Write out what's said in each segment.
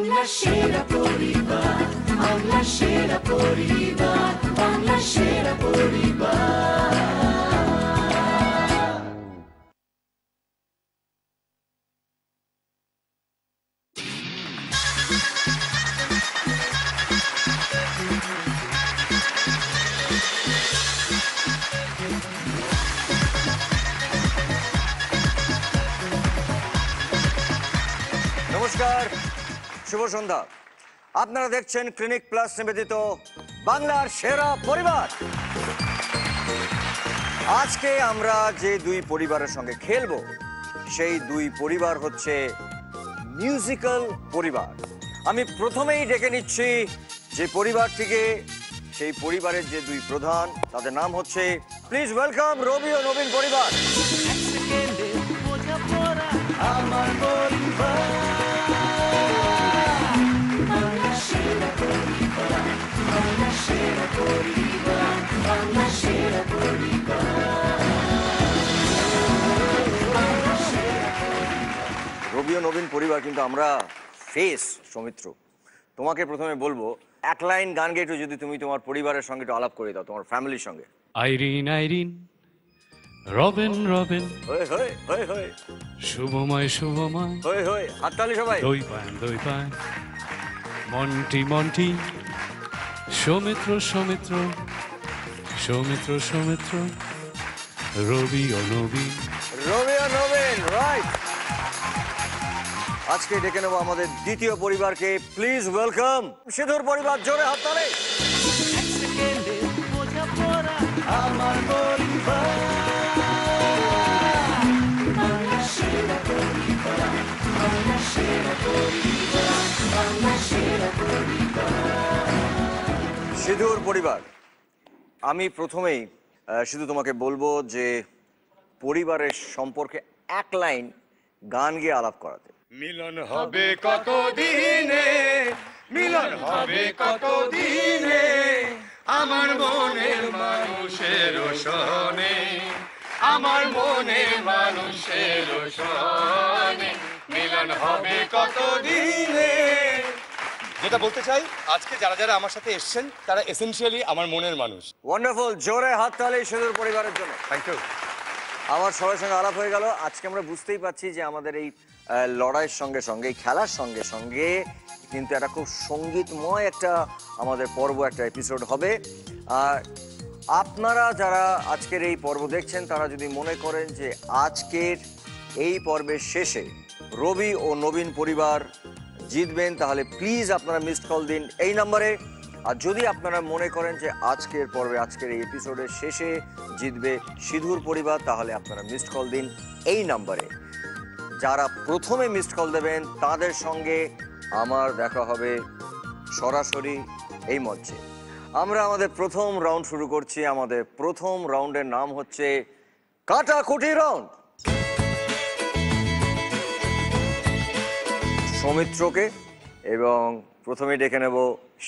বাংলা সেরা পরিবার, বাংলা সেরা পরিবার, বাংলা সেরা পরিবার। নমস্কার, শুভ সন্ধ্যা। আপনারা দেখছেন ক্লিনিক প্লাস নিবেদিত বাংলার সেরা পরিবার। আজকে আমরা যে দুই পরিবারের সঙ্গে খেলবো সেই দুই পরিবার হচ্ছে মিউজিক্যাল পরিবার। আমি প্রথমেই ডেকে নিচ্ছি যে পরিবারটিকে, সেই পরিবারের যে দুই প্রধান, তাদের নাম হচ্ছে, প্লিজ ওয়েলকাম রবি ও নবীন পরিবার। আমার পরিবার, বাংলা সেরা পরিবার, বাংলা সেরা পরিবার, বাংলা সেরা পরিবার। রবি ও নবীন পরিবার, কিন্তু আমরা ফেস। সৌমিত্র, তোমাকে প্রথমে বলবো, এক লাইন গান গেয়ে একটু যদি তুমি তোমার পরিবারের সঙ্গে একটু আলাপ করে দাও, তোমার ফ্যামিলির সঙ্গে। আইরিন আইরিন, রবিন রবিন, হই হই হই হই, শুভময় শুভময়, হই হই, হাততালি সবাই। দই পায়, মন্টি মন্টি, সৌমিত্র সৌমিত্র, সৌমিত্র সৌমিত্র, রবি ও নবীন। রবি ও নবীন, রাইট। আজকে ডেকে নেবো আমাদের দ্বিতীয় পরিবারকে, প্লিজ ওয়েলকাম সিধুর পরিবার। জোরে হাততালি। আমার পরিবার, বাংলা সেরা পরিবার, বাংলা সেরা পরিবার, বাংলা সেরা পরিবার। সিধুর পরিবার, আমি প্রথমেই শুধু তোমাকে বলবো যে পরিবারের সম্পর্কে এক লাইন গান গিয়ে আলাপ করাতে। মিলন হবে কত দিনে, মিলন হবে কত দিনে, আমার মনের মানুষের সনে, আমার মনের মানুষের সনে, মিলন হবে কত দিনে। যেটা বলতে চাই, আজকে যারা যারা আমার সাথে এসেছেন তারা এসেনশিয়ালি আমার মনের মানুষ। ওয়ান্ডারফুল, জোরে হাততালি সিধুর পরিবারের জন্য। Thank you. আমার সবার সঙ্গে আলাপ হয়ে গেল। আজকে আমরা বুঝতেই পারছি যে আমাদের এই লড়াইয়ের সঙ্গে সঙ্গে, এই খেলার সঙ্গে সঙ্গে কিন্তু একটা খুব সঙ্গীতময় একটা আমাদের পর্ব, একটা এপিসোড হবে। আর আপনারা যারা আজকের এই পর্ব দেখছেন, তারা যদি মনে করেন যে আজকের এই পর্বের শেষে রবি ও নবীন পরিবার জিতবেন, তাহলে প্লিজ আপনারা মিসড কল দিন এই নাম্বারে। আর যদি আপনারা মনে করেন যে আজকের পর্বে, আজকের এই এপিসোডের শেষে জিতবে সিধুর পরিবার, তাহলে আপনারা মিসড কল দিন এই নাম্বারে। যারা প্রথমে মিসড কল দেবেন তাদের সঙ্গে আমার দেখা হবে সরাসরি এই মঞ্চে। আমরা আমাদের প্রথম রাউন্ড শুরু করছি। আমাদের প্রথম রাউন্ডের নাম হচ্ছে কাটাকুটি রাউন্ড। সৌমিত্রকে এবং প্রথমে ডেকে নেব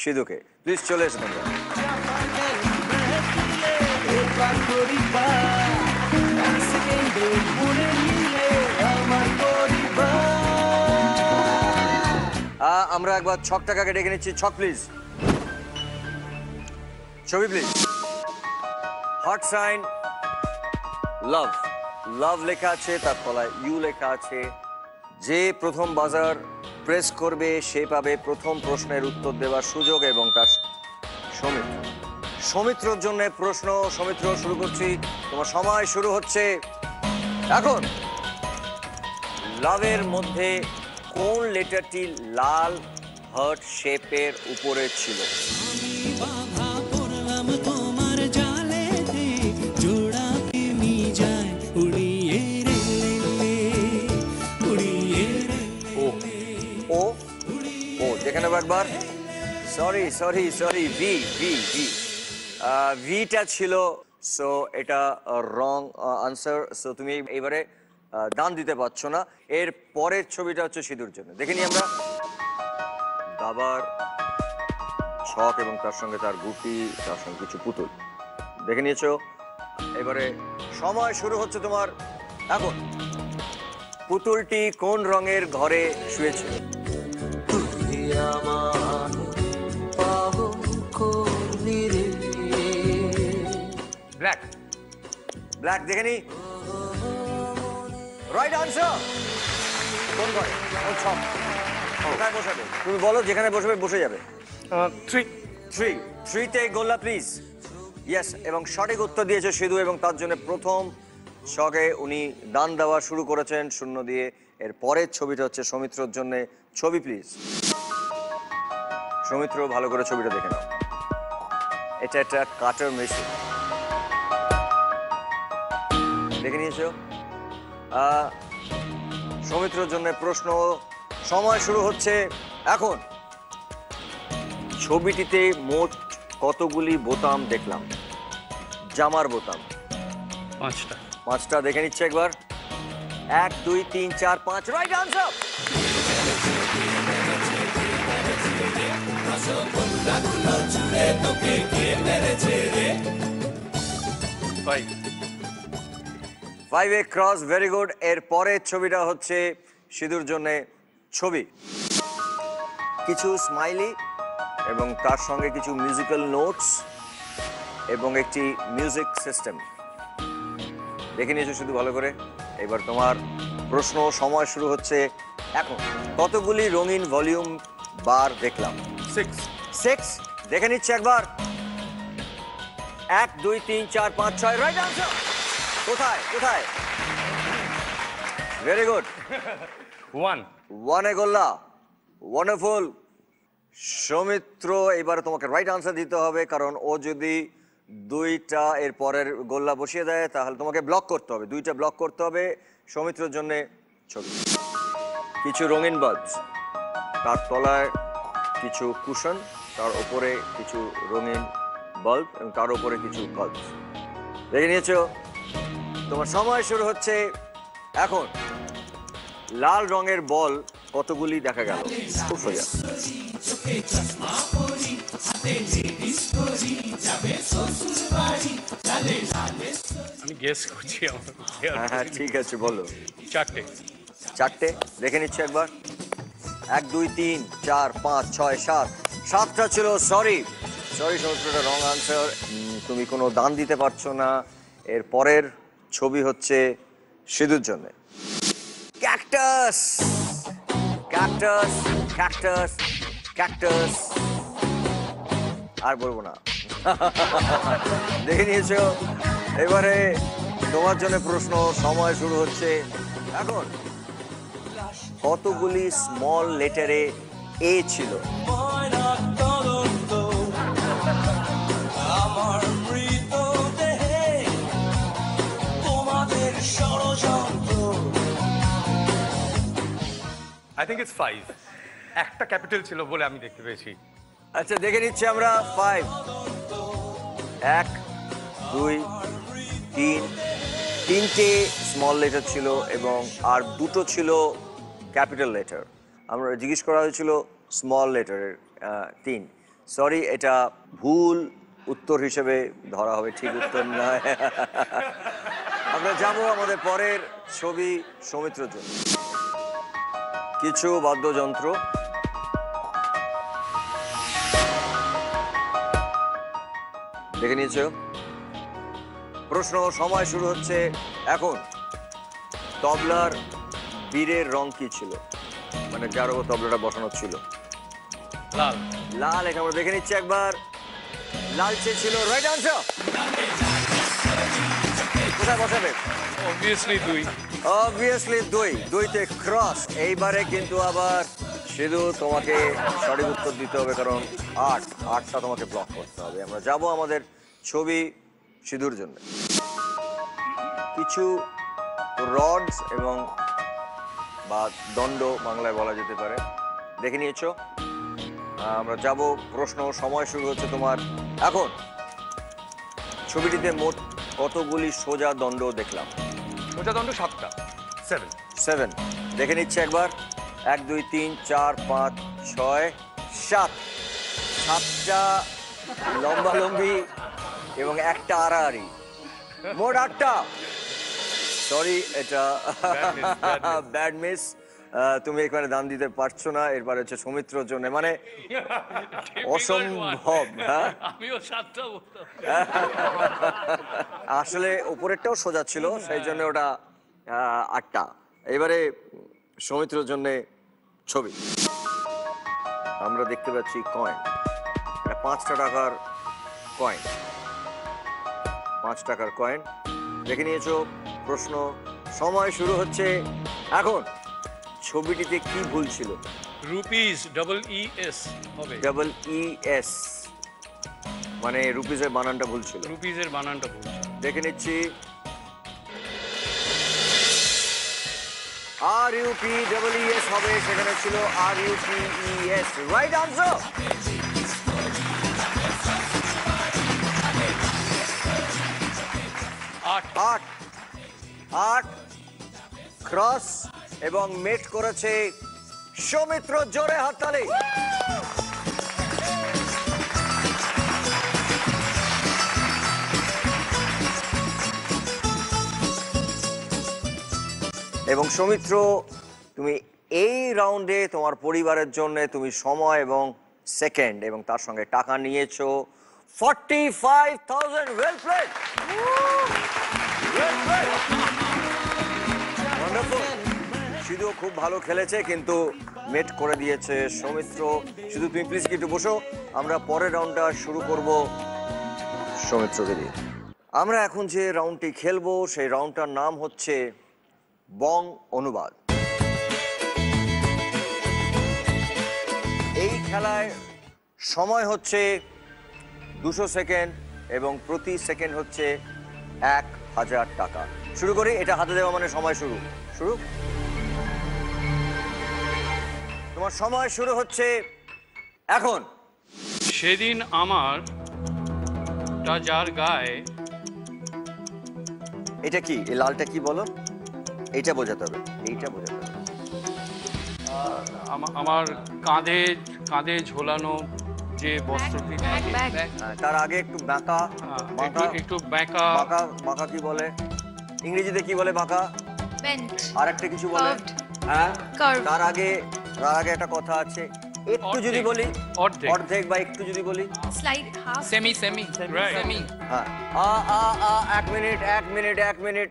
সিধুকে। প্লিজ চলে এসে তোমরা। আমরা একবার ছক টাকাকে ডেকে নিচ্ছি। ছক প্লিজ। ছবি প্লিজ। হার্ট সাইন, লাভ, লাভ লেখা আছে, তার তলায় ইউ লেখা আছে। যে প্রথম বাজার প্রেস করবে সে পাবে প্রথম প্রশ্নের উত্তর দেওয়ার সুযোগ, এবং তার সৌমিত্র। সৌমিত্রর জন্য প্রশ্ন। সৌমিত্র, শুরু করছি, তোমার সময় শুরু হচ্ছে এখন। লাভের মধ্যে কোন লেটারটি লাল হার্ট শেপের উপরে ছিল? দেখে নেবো একবার। সরি সরি সরি, ভি ভি ভি, ভিটা ছিল। সো এটা রং আনসার। সো তুমি এবারে দান দিতে পারছো না। এর পরের ছবিটা হচ্ছে সিধুর জন্য। দেখে নিই আমরা। দাবার ছক এবং তার সঙ্গে তার গুটি, তার সঙ্গে কিছু পুতুল। দেখে নিয়েছো। এবারে সময় শুরু হচ্ছে তোমার এখন। পুতুলটি কোন রঙের ঘরে শুয়েছে? ব্ল্যাক দেখে নি রাইট আনসার কোন ঘরে কোন ছক কোথায় বসাবে তুমি বলো যেখানে বসবে বসে যাবে 3 তে গোল্লা প্লিজ ইয়েস এবং সঠিক উত্তর দিয়েছে সিধু এবং তার জন্য প্রথম ছকে উনি দান দেওয়া শুরু করেছেন শূন্য দিয়ে এর পরের ছবিটা হচ্ছে সৌমিত্রর জন্য ছবি প্লিজ সৌমিত্র ভালো করে ছবিটা দেখে নাও এটা একটা কাটার মেশিন দেখে নিয়েছো সৌমিত্রর জন্য প্রশ্ন সময় শুরু হচ্ছে এখন ছবিটিতে মোট কতগুলি বোতাম দেখলাম জামার বোতাম 5টা দেখে নিচ্ছে একবার 1 2 3 4 5 রাইট আনসার ফাইভে ক্রস ভেরি গুড এর পরের ছবিটা হচ্ছে সিধুর জন্য ছবি কিছু স্মাইলি এবং তার সঙ্গে কিছু মিউজিক্যাল নোটস এবং একটি মিউজিক সিস্টেম দেখে নিয়েছো শুধু ভালো করে এবার তোমার প্রশ্ন সময় শুরু হচ্ছে এখন কতগুলি রঙিন ভলিউম বার দেখলাম 6 দেখে নিচ্ছে একবার 1 2 3 4 5 6 রাইট আনসার কোথায় কোথায় ভেরি গুড 1 এ গোল্লা ওয়ান্ডারফুল সৌমিত্র এবারে তোমাকে রাইট আনসার দিতে হবে কারণ ও যদি 2টা এর পরের গোল্লা বসিয়ে দেয় তাহলে তোমাকে ব্লক করতে হবে 2টা ব্লক করতে হবে সৌমিত্রর জন্য ছবি কিছু রঙিন বাল্ব তার তলায় কিছু কুশন তার উপরে কিছু রঙিন বাল্ব এবং তার উপরে কিছু বাল্ব দেখে নিয়েছো তোমার সময় শুরু হচ্ছে এখন লাল রঙের বল কতগুলি দেখা গেল খুব সোজা আমি গেস করছি হ্যাঁ ঠিক আছে বলো 4টে দেখে নিচ্ছি একবার 1 2 3 4 5 6 7 7টা ছিল সরি সমুদ্রটা রং আনসার তুমি কোনো দান দিতে পারছো না এর পরের ছবি হচ্ছে সিধুর জন্য ক্যাকটাস ক্যাকটাস ক্যাকটাস ক্যাকটাস আর বলবো না দেখে নিয়েছো এবারে তোমার জন্য প্রশ্ন সময় শুরু হচ্ছে এখন কতগুলি স্মল লেটারে এ ছিল আমার মৃতদেহে তোমাদের ষড়যন্ত্র আই থিঙ্ক ইটস 5 একটা ক্যাপিটাল ছিল বলে আমি দেখতে পেয়েছি আচ্ছা দেখে নিচ্ছি আমরা 5 1 2 3 তিনটে স্মল লেটার ছিল এবং আর দুটো ছিল ক্যাপিটাল লেটার আমরা জিজ্ঞেস করা হয়েছিল স্মল লেটারের 3 সরি এটা ভুল উত্তর হিসেবে ধরা হবে ঠিক উত্তর নয় আমরা যাব আমাদের পরের ছবি সৌমিত্রর জন্য কিছু বাদ্যযন্ত্র দেখে নিয়েছো প্রশ্ন সময় শুরু হচ্ছে এখন তবলার বীরের রং কি ছিল মানে যার উপর তবলাটা বসানো ছিল লাল এটা আমরা দেখে নিচ্ছি একবার লালচে ছিল রাইট আনসার কোথায় বসাবে অবভিয়াসলি 2 তে ক্রস এইবারে কিন্তু আবার শুধু তোমাকে সঠিক উত্তর দিতে হবে কারণ 8টা তোমাকে ব্লক করতে হবে আমরা যাব আমাদের ছবি সিধুর জন্য কিছু রডস এবং বা দণ্ড বাংলায় বলা যেতে পারে দেখে নিয়েছো আমরা যাব প্রশ্ন সময় শুরু হচ্ছে তোমার এখন ছবিটিতে মোট কতগুলি সোজা দণ্ড দেখলাম সোজা দণ্ড 7টা 7 দেখে নিচ্ছে একবার 1 2 3 4 5 6 7 7টা লম্বালম্বি এবং একটা আড়াআড়ি মোট 8টা সরি এটা ব্যাড মিস তুমি এখানে দাম দিতে পারছো না, এরপর হচ্ছে সৌমিত্রর জন্য, মানে অসম্ভব। হ্যাঁ আমিও 7টা বলতাম। আসলে উপরেরটাও সোজা ছিল, সেই জন্য ওটা 8টা। এবারে সৌমিত্রর জন্য ছবি আমরা দেখতে পাচ্ছি কয়েন, এটা 5 টাকার কয়েন, 5 টাকার কয়েন দেখে নিয়েছো। প্রশ্ন, সময় শুরু হচ্ছে এখন। ছবিটিতে কি ভুল ছিল? রুপিস EES হবে। EES মানে রুপিসের বানানটা ভুল ছিল। রুপিসের বানানটা ভুল ছিল। দেখে নিচ্ছি। RUPEES হবে, সেখানে ছিল RUPES। Right answer. 8 ক্রস এবং মেট করেছে সৌমিত্র। জোরে হাততালি। এবং সৌমিত্র, তুমি এই রাউন্ডে তোমার পরিবারের জন্য তুমি সময় এবং সেকেন্ড এবং তার সঙ্গে টাকা নিয়েছো 45,000। Well played, well played, wonderful. শুধু খুব ভালো খেলেছে কিন্তু মেট করে দিয়েছে সৌমিত্র। শুধু তুমি প্লিজ একটু বসো, আমরা পরের রাউন্ডটা শুরু করব সৌমিত্রকে দিয়ে। আমরা এখন যে রাউন্ডটি খেলবো সেই রাউন্ডটার নাম হচ্ছে বং অনুবাদ। এই খেলায় সময় হচ্ছে 200 সেকেন্ড এবং প্রতি সেকেন্ড হচ্ছে 1000 টাকা। শুরু করি, এটা হাতে দেওয়া মানে সময় শুরু। শুরু, তোমার সময় শুরু হচ্ছে এখন। সেদিন আমার টা যার গায়ে। এটা কি, এই লালটা কি বলো? এইটা বোঝাতে হবে, এইটা বোঝাতে হবে। আমার কাঁধে কাঁধে ঝোলানো যে বস্ত্রটি থাকে, হ্যাঁ, তার আগে একটু বাঁকা, একটু বেঁকা। বাঁকা, বাঁকা কি বলে ইংরেজিতে, কি বলে বাঁকা? Bent. আর একটা কিছু বলে? Curved. হ্যাঁ, Curved. তার আগে একটা কথা আছে, একটু যদি বলি অর্ধেক। অর্ধেক, বা একটু যদি বলি Slide half. Semi. Right. Semi. হ্যাঁ। 1 মিনিট।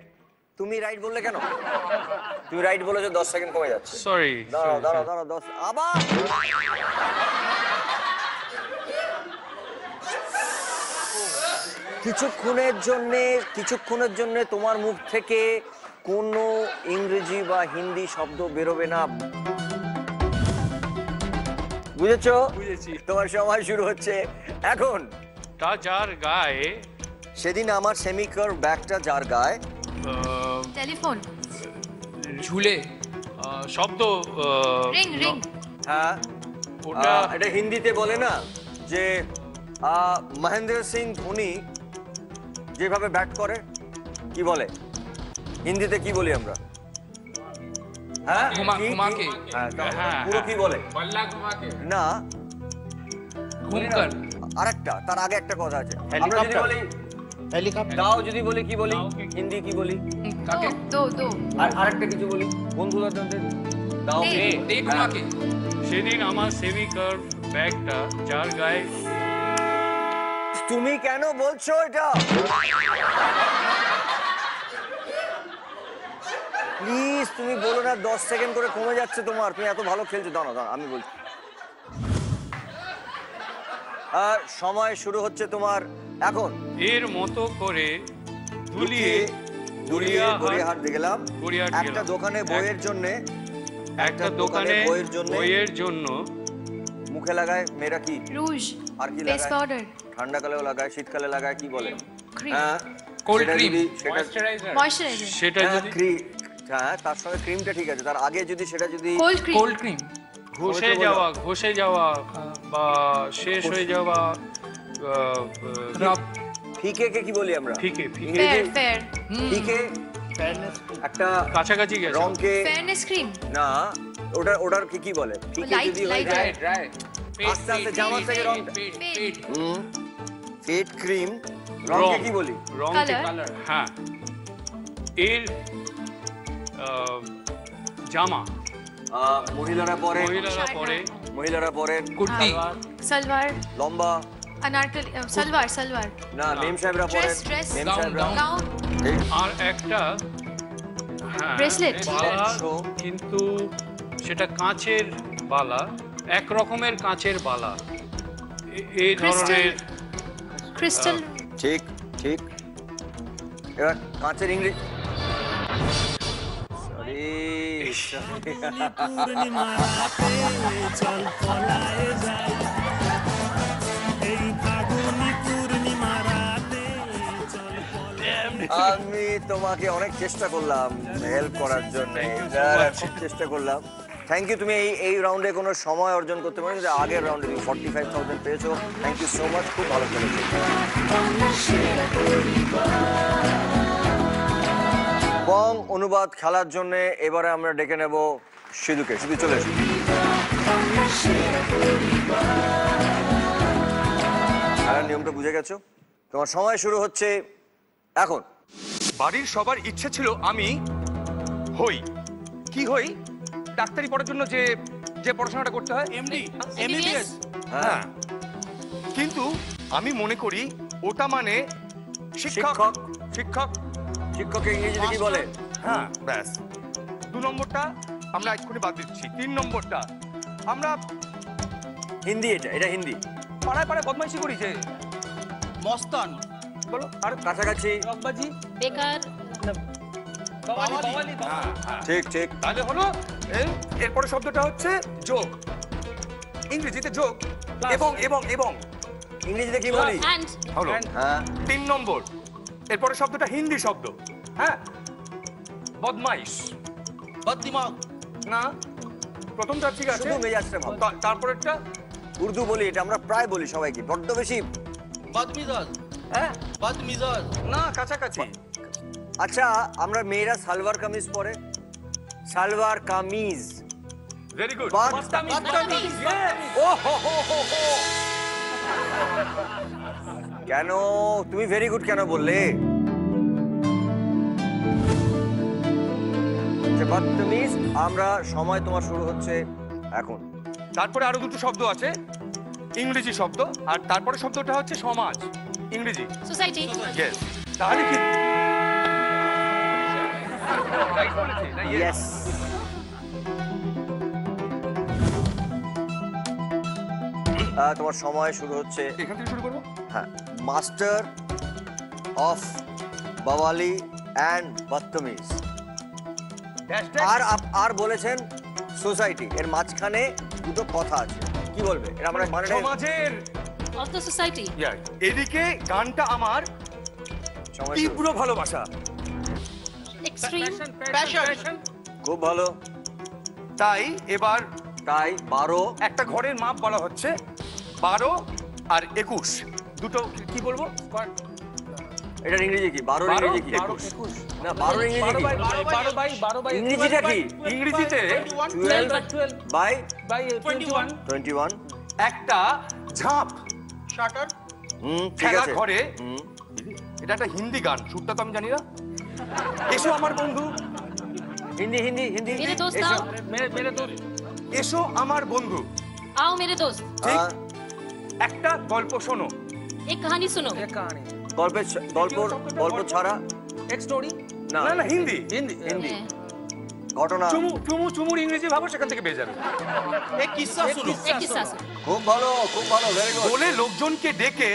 তুমি রাইট বললে কেন? তুমি রাইট বলেছো, 10 সেকেন্ড কমে যাচ্ছে। সরি। দাঁড়াও 10 আবার। কিছুক্ষণের জন্য তোমার মুখ থেকে কোনো ইংরেজি বা হিন্দি শব্দ বেরোবে না, বুঝেছো? বুঝেছি। তোমার সময় শুরু হচ্ছে এখন। তা যার গায়ে। সেদিন আমার সেমিকার ব্যাগটা যার গায়ে। Telephone. ঝুলে শব্দ। Ring. হ্যাঁ, ওটা এটা হিন্দিতে বলে না যে মহেন্দ্র সিং ধোনি যেভাবে ব্যাট করে, কি বলে হিন্দিতে, কি বলি আমরা? হ্যাঁ, ঘুমাকে। হ্যাঁ, হ্যাঁ, পুরো কি বলে? बल्ला घुमा के না, घूमकर আরেকটা, তার আগে একটা কথা আছে। আমরা যদি বলি हेलीकॉप्टर দাও, যদি বলি কি বলি? দাও কে কি? হিন্দি কি বলি? Do. আর আরেকটা কিছু বলি বন্ধুদের মধ্যে, দাও দে। दे घुमा के সেদিন আমার সেমি কার্ভ ব্যাগটা যার গায়ে। তুমি কেন বলছো এটা? প্লিজ তুমি বলো না, 10 সেকেন্ড করে কমে যাচ্ছে তোমার। তুমি এত ভালো খেলছো। দাঁড়াও আমি বলছি। আর সময় শুরু হচ্ছে তোমার এখন। এর মতো করে দুলিয়ে গড়িয়াহাট গেলাম। গড়িয়াহাট একটা গেলাম। দোকানে বইয়ের জন্য, একটা দোকানে বইয়ের জন্য মুখে লাগায় মেয়েরা কি? Rouge. আর কি Face লাগায়? powder. ঠান্ডাকালেও লাগায়, শীতকালে লাগায়, কি বলে? Cream. হ্যাঁ, कोल्ड সেটা क्रीम যদি- সেটা मॉइस्चराइजर Moisturizer. সেটা হ্যাঁ, যদি হ্যাঁ, তার সঙ্গে ক্রিমটা ঠিক আছে, তার আগে যদি সেটা যদি Cold cream. कोल्ड क्रीम ঘষে যাওয়া বা শেষ হয়ে যাওয়া। रब ফিকে কে কি বলি আমরা? ফিকে Fair. ফিকে একটা কাছাকাছি গেছে। রংকে, Fairness cream. না, ওটার কি বলে? ফিকে Light, যদি হয়ে light যায়, ड्राई আস্তে আস্তে জামা থেকে রংটা, Fade. ফেড ক্রিম, রংকে কি বলি? রং Color. হ্যাঁ, এর জামা মহিলারা পরে মহিলারা পরেন কুর্তি सलवार লম্বা अनारकली सलवार सलवार না মেম সাহেবরা পরেন ड्रेस মেম Gown, সাহেবরা gown. गाउन ঠিক। আর একটা হ্যাঁ, Bracelet. বালা, So, কিন্তু সেটা কাঁচের বালা, এক রকমের কাঁচের বালা, এই ধরনের क्रिस्टल ঠিক ঠিক এবার কাঁচের ইংরেজি পূর্ণিমা রাতে চল পলায়ে যাই এই ফাগুনি পূর্ণিমা রাতে চল আমি তোমাকে অনেক চেষ্টা করলাম হেল্প করার জন্য খুব চেষ্টা করলাম থ্যাংক ইউ তুমি এই রাউন্ডে কোনো সময় অর্জন করতে পারো কিন্তু আগের রাউন্ডে তুমি 45,000 পেয়েছো থ্যাংক ইউ সো মাচ খুব ভালো খেলেছো বং অনুবাদ খেলার জন্য এবারে আমরা ডেকে নেব সিধুকে সিধু চলে এসো খেলার নিয়মটা বুঝে গেছো তোমার সময় শুরু হচ্ছে এখন বাড়ির সবার ইচ্ছে ছিল আমি হই কি হই ডাক্তারি পড়ার জন্য যে যে পড়াশোনাটা করতে হয় এমডি MBBS হ্যাঁ কিন্তু আমি মনে করি ওটা মানে শিক্ষক শিক্ষক। শিক্ষক শিক্ষকের ইংরেজিতে কি বলে হ্যাঁ ব্যাস 2 নম্বরটা আমরা এক্ষুনি বাদ দিচ্ছি 3 নম্বরটা আমরা হিন্দি এটা হিন্দি পাড়ায় পাড়ায় বদমাইশি করি যে মস্তান বলো আর কাছাকাছি রব্বাজি बेकार বাওয়ালি ঠিক ঠিক তাহলে হলো এরপরে শব্দটা হচ্ছে যোগ ইংরেজিতে যোগ এবং এবং এবং ইংরেজিতে কি বলি and হলো হ্যাঁ 3 নম্বর এরপরে শব্দটা হিন্দি শব্দ হ্যাঁ বদমাইশ বদদিমাগ না প্রথমটা ঠিক আছে শুধু মেজাজটা ভালো তারপরেরটা উর্দু বলি এটা আমরা প্রায় বলি সবাইকে বড্ড বেশি বদমিজাজ হ্যাঁ বদমিজাজ না কাছাকাছি আচ্ছা আমরা মেয়েরা সালোয়ার কামিজ পরে সালোয়ার কামিজ ভেরি গুড বদতামিজ ও হো হো হো হো। কেন তুমি ভেরি গুড কেন বললে যে বদতমিজ আমরা সময় তোমার শুরু হচ্ছে এখন তারপরে আরো দুটো শব্দ আছে ইংরেজি শব্দ আর তারপরে শব্দটা হচ্ছে সমাজ ইংরেজি सोसाइटी ইয়েস তাহলে কি রাইট বলেছি না yes? ইয়েস তোমার সময় শুরু হচ্ছে এখান থেকে শুরু করবো হ্যাঁ মাস্টার অফ বাওয়ালি অ্যান্ড বদতমিজ ড্যাশ আর বলেছেন সোসাইটি এর মাঝখানে দুটো কথা আছে কি বলবে এর আমরা মানে সমাজের of the society এদিকে গানটা আমার সময় শুরু। তীব্র ভালোবাসা extreme প্যাশন খুব ভালো তাই এবার তাই 12 একটা ঘরের মাপ বলা হচ্ছে 12 আর 21 দুটো কি বলবো এটা ইংরেজি কি 12 ইংরেজি কি 21 না 12 ইংরেজি কি 12 বাই ইংরেজিটা কি ইংরেজিতে 12 বাই 21 21 একটা ঝাঁপ শাটার ঠিক খেলা আছে ঘরে হুম, এটা একটা হিন্দি গান সুরটা তো আমি জানি না এসো আমার বন্ধু হিন্দি হিন্দি হিন্দি मेरे दोस्त এসো। आओ মেরে দোস্ত এসো আমার বন্ধু आओ मेरे दोस्त ঠিক আহ, একটা গল্প শোনো एक कहानी सुनो কাহিনী গল্প ছাড়া এক স্টোরি না না না হিন্দি হিন্দি হিন্দি ঘটনা চুমুর ইংরেজি ভাবো সেখান থেকে পেয়ে যাবে এক কিসসা শুনো एक किस्सा सुनो খুব ভালো ভেরি গুড বলে লোকজনকে ডেকে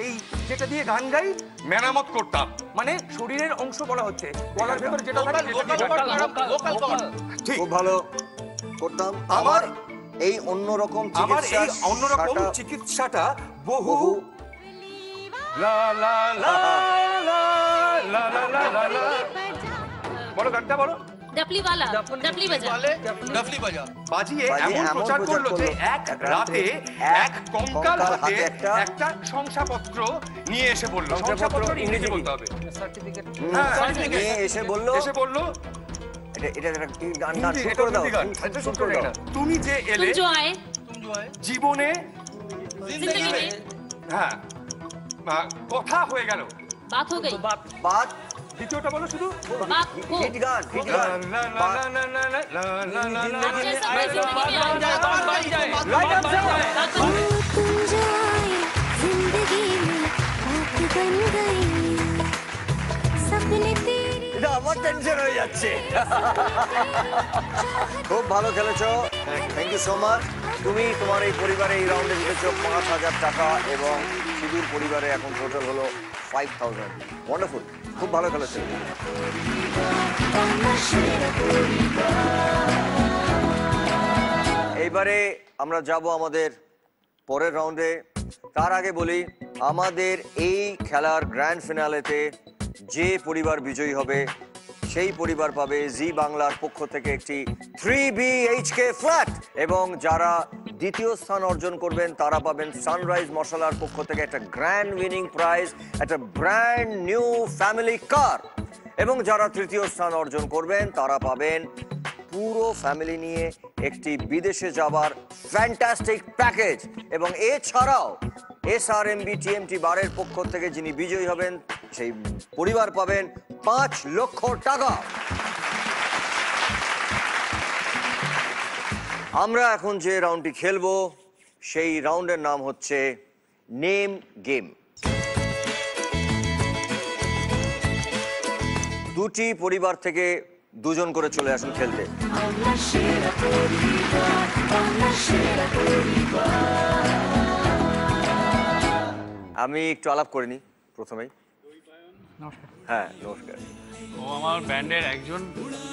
এই যেটা দিয়ে গান গাই মেরামত করতাম মানে শরীরের অংশ বলা হচ্ছে গলার ভেতরে যেটা থাকে যেটা দিয়ে গানটা- লোকাল কল ঠিক খুব ভালো করতাম আমার এই অন্যরকম আমার এই চিকিৎসা অন্যরকম সাটা- চিকিৎসাটা বহু বহু লা লা লা লা লা লা লা লা লা বলো গানটা বলো डपली वाला डपली बजा ডফলি বাজা বাজিয়ে বাজিয়ে এমন এমন প্রচার করলো যে এক রাতে এক কঙ্কাল হাতে একটা শংসাপত্র নিয়ে এসে বললো শংসাপত্র ইংরেজি বলতে হবে সার্টিফিকেট নিয়ে এসে বললো এসে বললো এটা একটা গান হিন্দি, শুরু এটা করে দাও হিন্দি গান। শুরু শুরু করে করে দাও দাও। তুমি যে এলে तुम जो आए तुम जो है জীবনে जिंदगी में হ্যাঁ কথা হয়ে গেল बात हो गई বাদ দ্বিতীয়টা বলো শুধু बापू হিট গান হিট গান आप जैसा कोई जिंदगी में आएगा রাইট आंसर तुम जो आए जिंदगी में रात बन गई सपने तेरे এটা আমার টেনশন হয়ে যাচ্ছে খুব ভালো খেলেছো থ্যাংক ইউ সো মাচ তুমি তোমার এই পরিবারে এই রাউন্ডে জিতেছো 5,000 টাকা এবং সিধুর পরিবারে এখন টোটাল হলো 5,000 ওয়ান্ডারফুল খুব ভালো খেলেছো এইবারে আমরা যাব আমাদের পরের রাউন্ডে তার আগে বলি আমাদের এই খেলার গ্র্যান্ড ফিনালেতে যে পরিবার বিজয়ী হবে সেই পরিবার পাবে জি বাংলার পক্ষ থেকে একটি 3 BHK ফ্ল্যাট এবং যারা দ্বিতীয় স্থান অর্জন করবেন তারা পাবেন সানরাইজ মশলার পক্ষ থেকে একটা গ্র্যান্ড উইনিং প্রাইজ একটা ব্র্যান্ড নিউ ফ্যামিলি কার এবং যারা তৃতীয় স্থান অর্জন করবেন তারা পাবেন পুরো ফ্যামিলি নিয়ে একটি বিদেশে যাবার ফ্যান্টাস্টিক প্যাকেজ এবং এছাড়াও SRMB TMT বারের পক্ষ থেকে যিনি বিজয়ী হবেন সেই পরিবার পাবেন 5 লক্ষ টাকা আমরা এখন যে রাউন্ডটি খেলবো সেই রাউন্ডের নাম হচ্ছে নেম গেম দুটি পরিবার থেকে দুজন করে চলে আসুন খেলতে আমি একটু আলাপ করে নি প্রথমেই হ্যাঁ নমস্কার ও আমার ব্যান্ডের একজন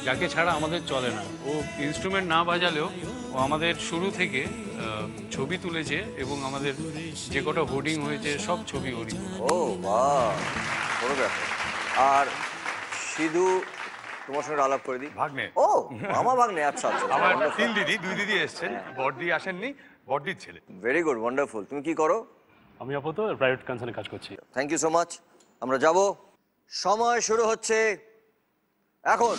যাকে ছাড়া আমাদের চলে না ও ইনস্ট্রুমেন্ট না বাজালেও ও আমাদের শুরু থেকে ছবি তুলেছে এবং আমাদের যে কটা হোর্ডিং হয়েছে সব ছবি ওরই ও বাহ বড় ব্যাপার আর সিধু তোমার সঙ্গে আলাপ করে দিই ভাগ্নে ও মামা ভাগ্নে আচ্ছা আচ্ছা আমার তিন দিদি দুই দিদি এসেছেন বড়দি আসেননি বড়দির ছেলে ভেরি গুড ওয়ান্ডারফুল তুমি কি করো আমি আপাতত প্রাইভেট কনসার্নে কাজ করছি থ্যাংক ইউ সো মাচ আমরা যাব সময় শুরু হচ্ছে এখন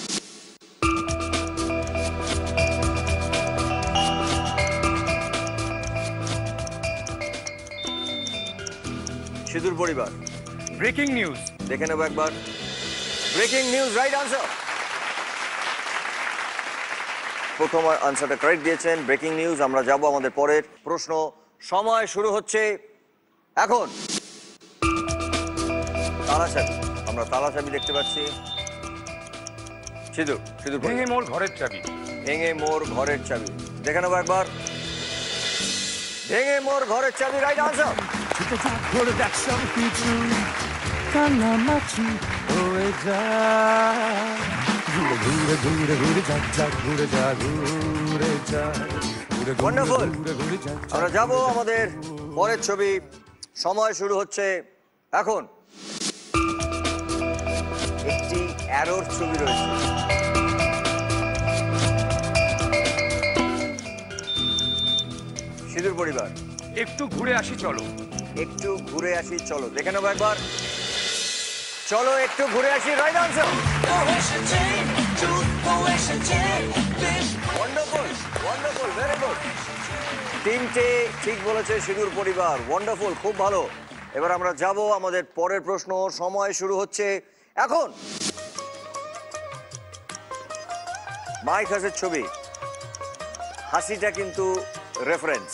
সিধুর পরিবার ব্রেকিং নিউজ দেখে নেবো একবার ব্রেকিং নিউজ রাইট আনসার প্রথম আনসারটা কারেক্ট দিয়েছেন ব্রেকিং নিউজ আমরা যাব আমাদের পরের প্রশ্ন সময় শুরু হচ্ছে এখন তালাচাবি আমরা তালাচাবি দেখতে পাচ্ছি সিধু সিধুর ভেঙে মোর ঘরের চাবি ভেঙে মোর ঘরের চাবি দেখে নেবো একবার ভেঙে মোর ঘরের চাবি রাইট আনসার ঘুরে দেখ সব কিছু কান্নামাছি হয়ে যায় ঘুরে ঘুরে ঘুরে ঘুরে যা যা ঘুরে যা ঘুরে যা ঘুরে Wonderful. ঘুরে ঘুরে যা আমরা যাব আমাদের পরের ছবি সময় শুরু হচ্ছে এখন একটি অ্যারোর ছবি রয়েছে সিধুর পরিবার একটু ঘুরে আসি চলো একটু ঘুরে আসি চলো দেখে নেবো একবার চলো একটু ঘুরে আসি right answer wonderful wonderful very good তিনটে ঠিক বলেছে সিধুর পরিবার ওয়ান্ডারফুল খুব ভালো এবার আমরা যাব আমাদের পরের প্রশ্ন সময় শুরু হচ্ছে এখন মাইক হাসের ছবি হাসিটা কিন্তু রেফারেন্স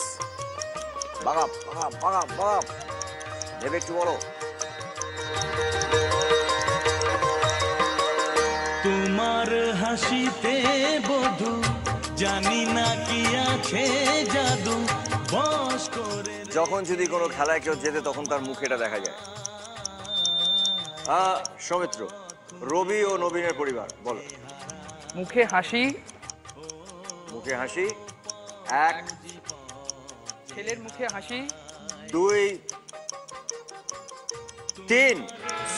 বাগাপ বাগাপ বাগাপ বাগাপ ভেবে একটু বলো তোমার হাসিতে বধু জানি না কি আছে জাদু বস করে যখন যদি কোনো খেলায় কেউ যেতে তখন তার মুখে এটা দেখা যায় সৌমিত্র রবি ও নবীনের পরিবার বলো মুখে হাসি মুখে হাসি এক ছেলের মুখে হাসি দুই তিন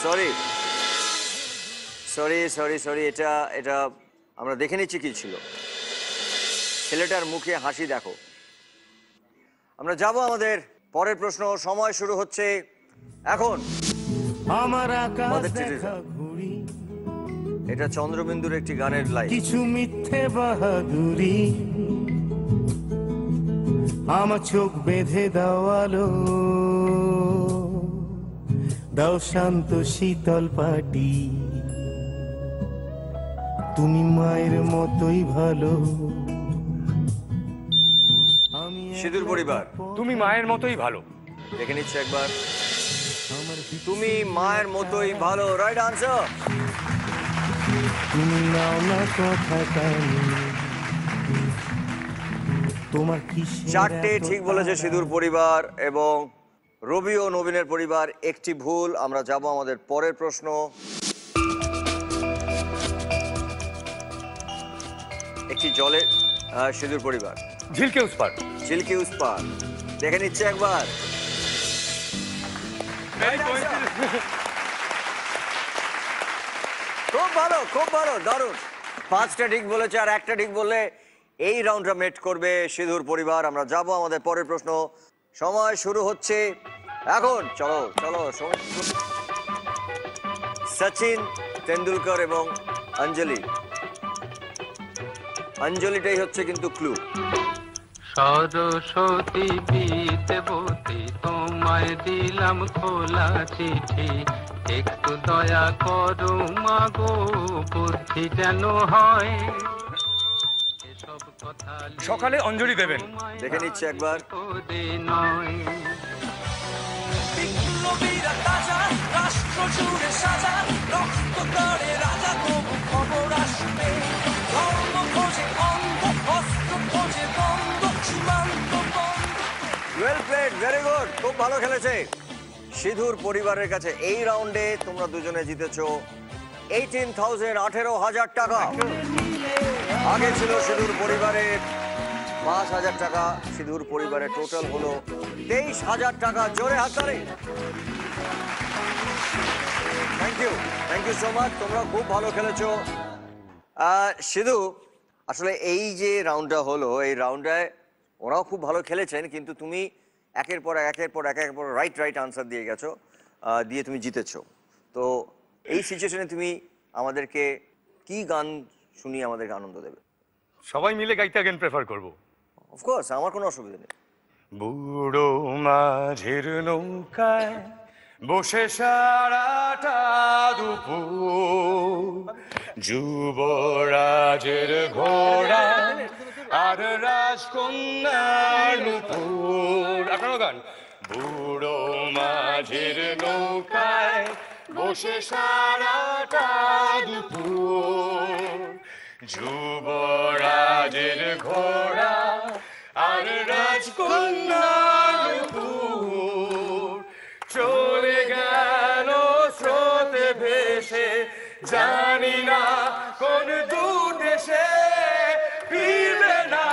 সরি সরি সরি সরি এটা এটা আমরা দেখে নিচ্ছি কি ছিল ছেলেটার মুখে হাসি দেখো আমরা যাব আমাদের পরের প্রশ্ন সময় শুরু হচ্ছে এখন আমার আকাশ Mother Teresa। দেখা ঘুরি এটা চন্দ্রবিন্দুর একটি গানের লাইন কিছু মিথ্যে বাহাদুরি আমার চোখ বেঁধে দেওয়ালো দাও শান্ত শীতল পাটি তুমি মায়ের মতোই ভালো। সিঁদুর পরিবার তুমি মায়ের মতোই ভালো। দেখে নিচ্ছি একবার। তুমি মায়ের মতোই ভালো, রাইট আনসার। তুমি নাও না কথা কানে, তোমার কি চারটে ঠিক বলেছে সিঁদুর পরিবার এবং রবি ও নবীনের পরিবার একটি ভুল। আমরা যাব আমাদের পরের প্রশ্ন। একটি জলের সিঁদুর পরিবার ঝিলকে উসপার। চিল্কি উসপার, দেখে নিচ্ছে একবার। খুব ভালো, খুব ভালো, দারুণ। 5টা ঠিক বলেছে আর একটা ঠিক বললে এই রাউন্ডটা মেট করবে সিঁদুর পরিবার। আমরা যাব আমাদের পরের প্রশ্ন। সময় শুরু হচ্ছে এখন। চলো চলো। সচিন তেন্ডুলকর এবং অঞ্জলি। অঞ্জলিটাই হচ্ছে কিন্তু ক্লু। সরস্বতী বিদ্যাবতী তোমায় দিলাম খোলা চিঠি, একটু দয়া করো মাগো বুদ্ধি যেন হয়। এসব কথা সকালে অঞ্জলি দেবেন। দেখে নিচ্ছে একবার। নয় ওয়েল প্লেড, ভেরি গুড, খুব ভালো খেলেছে সিঁদুর পরিবারের কাছে। এই রাউন্ডে তোমরা দুজনে জিতেছো 18,000 টাকা। আগে ছিল সিঁদুর পরিবারের 5,000 টাকা, সিঁদুর পরিবারের টোটাল হলো 23,000 টাকা। জোরে হাততালি। থ্যাংক ইউ সো মাচ, তোমরা খুব ভালো খেলেছো। সিধু, আসলে এই যে রাউন্ডটা হলো, এই রাউন্ডটায় ওরাও খুব ভালো খেলেছেন, কিন্তু তুমি একের পর রাইট আনসার দিয়ে গেছো, দিয়ে তুমি জিতেছো। তো এই সিচুয়েশনে তুমি আমাদেরকে কি গান শুনিয়ে আমাদেরকে আনন্দ দেবে? সবাই মিলে গাইতে আগেন প্রেফার করব। অফকোর্স, আমার কোনো অসুবিধা নেই। বুড়ো মাঝের নৌকায় বসে সারাটা দুপুর, যুবরাজের ঘোড়া আর রাজকন্যার নূপুর। আপনারও গান। বুড়ো মাঝের নৌকায় বসে সারাটা দুপুর, যুবরাজের ঘোড়া আর রাজকন্যার নূপুর, চলে গেল স্রোতে ভেসে জানি না কোন দূর দেশে, ফিরবে না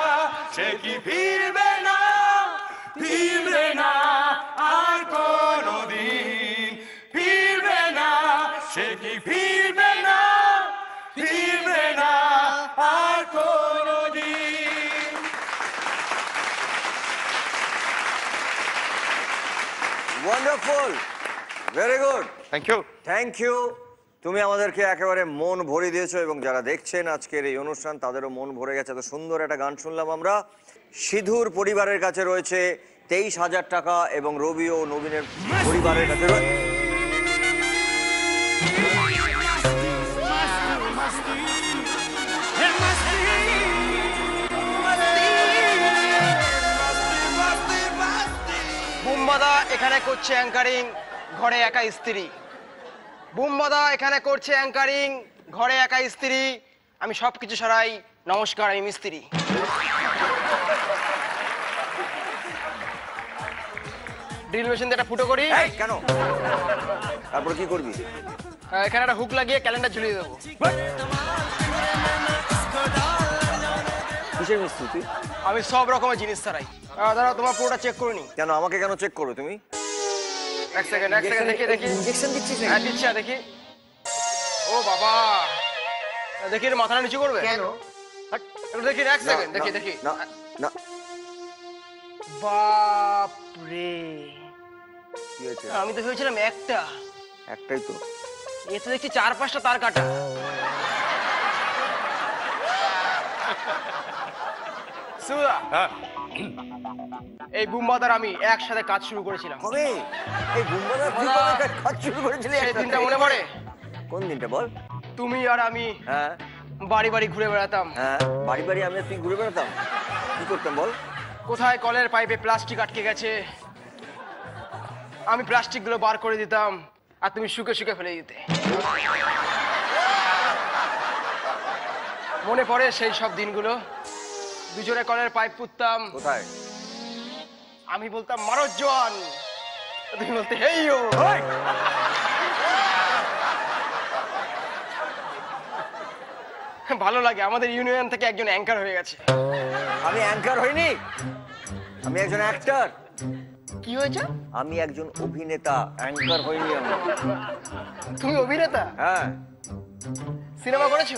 সে কি ফিরবে না, ফিরবে না আর কোনদিন, ফিরবে না সে কি ফিরবে না, ফিরবে না আর কোনদিন। Wonderful, very good, thank you. তুমি আমাদেরকে একেবারে মন ভরে দিয়েছো এবং যারা দেখছেন আজকের এই অনুষ্ঠান তাদেরও মন ভরে গেছে। এত সুন্দর একটা গান শুনলাম আমরা। সিঁদুর পরিবারের কাছে রয়েছে 23,000 টাকা এবং রবি ও নবীনের পরিবারের কাছে রয়েছে বুম্বাদা এখানে করছে অ্যাঙ্কারিং, ঘরে একা স্ত্রী। বুম্বাদা এখানে করছে অ্যাঙ্কারিং, ঘরে একা স্ত্রী। আমি সব কিছু সারাই, নমস্কার, আমি মিস্ত্রি। ড্রিল মেশিন দিয়ে একটা ফুটো করি। কেন? তারপর কি করবি? এখানে একটা হুক লাগিয়ে ক্যালেন্ডার ঝুলিয়ে দেবো। কিসের মিস্ত্রি তুই? আমি সব রকমের জিনিস ছাড়াই। দাঁড়াও, তোমার পুরোটা চেক করে নি। কেন আমাকে কেন চেক করবে তুমি? এক সেকেন্ড দেখি। ইনজেকশন দিচ্ছিস? হ্যাঁ দিচ্ছি, দেখি। ও বাবা, দেখি মাথাটা নিচু করবে কেন? দেখি, এক সেকেন্ড দেখি। না না, বাপ রে, কি হয়েছে? আমি তো ভেবেছিলাম একটাই তো। এ তো দেখছি 4-5টা তার কাটা। সুদা, এই বুম্বাদার আমি একসাথে কাজ শুরু করেছিলাম। কবে? এই বুম্বাদার তুই কবে কাজ শুরু করেছিলি? এই দিনটা মনে পড়ে? কোন দিনটা বল? তুমি আর আমি হ্যাঁ বাড়ি বাড়ি ঘুরে বেড়াতাম। হ্যাঁ, বাড়ি বাড়ি আমি আর তুই ঘুরে বেড়াতাম। কি করতাম বল? কোথায় কলের পাইপে প্লাস্টিক আটকে গেছে, আমি প্লাস্টিকগুলো বার করে দিতাম, আর তুমি শুকে শুকে ফেলে দিতে। মনে পড়ে সেই সব দিনগুলো। দুজনে কলের পাইপ পুঁততাম। কোথায়? আমি বলতাম মারো জোয়ান, তুমি বলতে হেইও। ভালো লাগে, আমাদের ইউনিয়ন থেকে একজন অ্যাঙ্কার হয়ে গেছে। আমি অ্যাঙ্কার হইনি, আমি একজন অ্যাক্টর। কি হয়েছে? আমি একজন অভিনেতা, অ্যাঙ্কার হইনি আমি। তুমি অভিনেতা? হ্যাঁ। সিনেমা করেছো?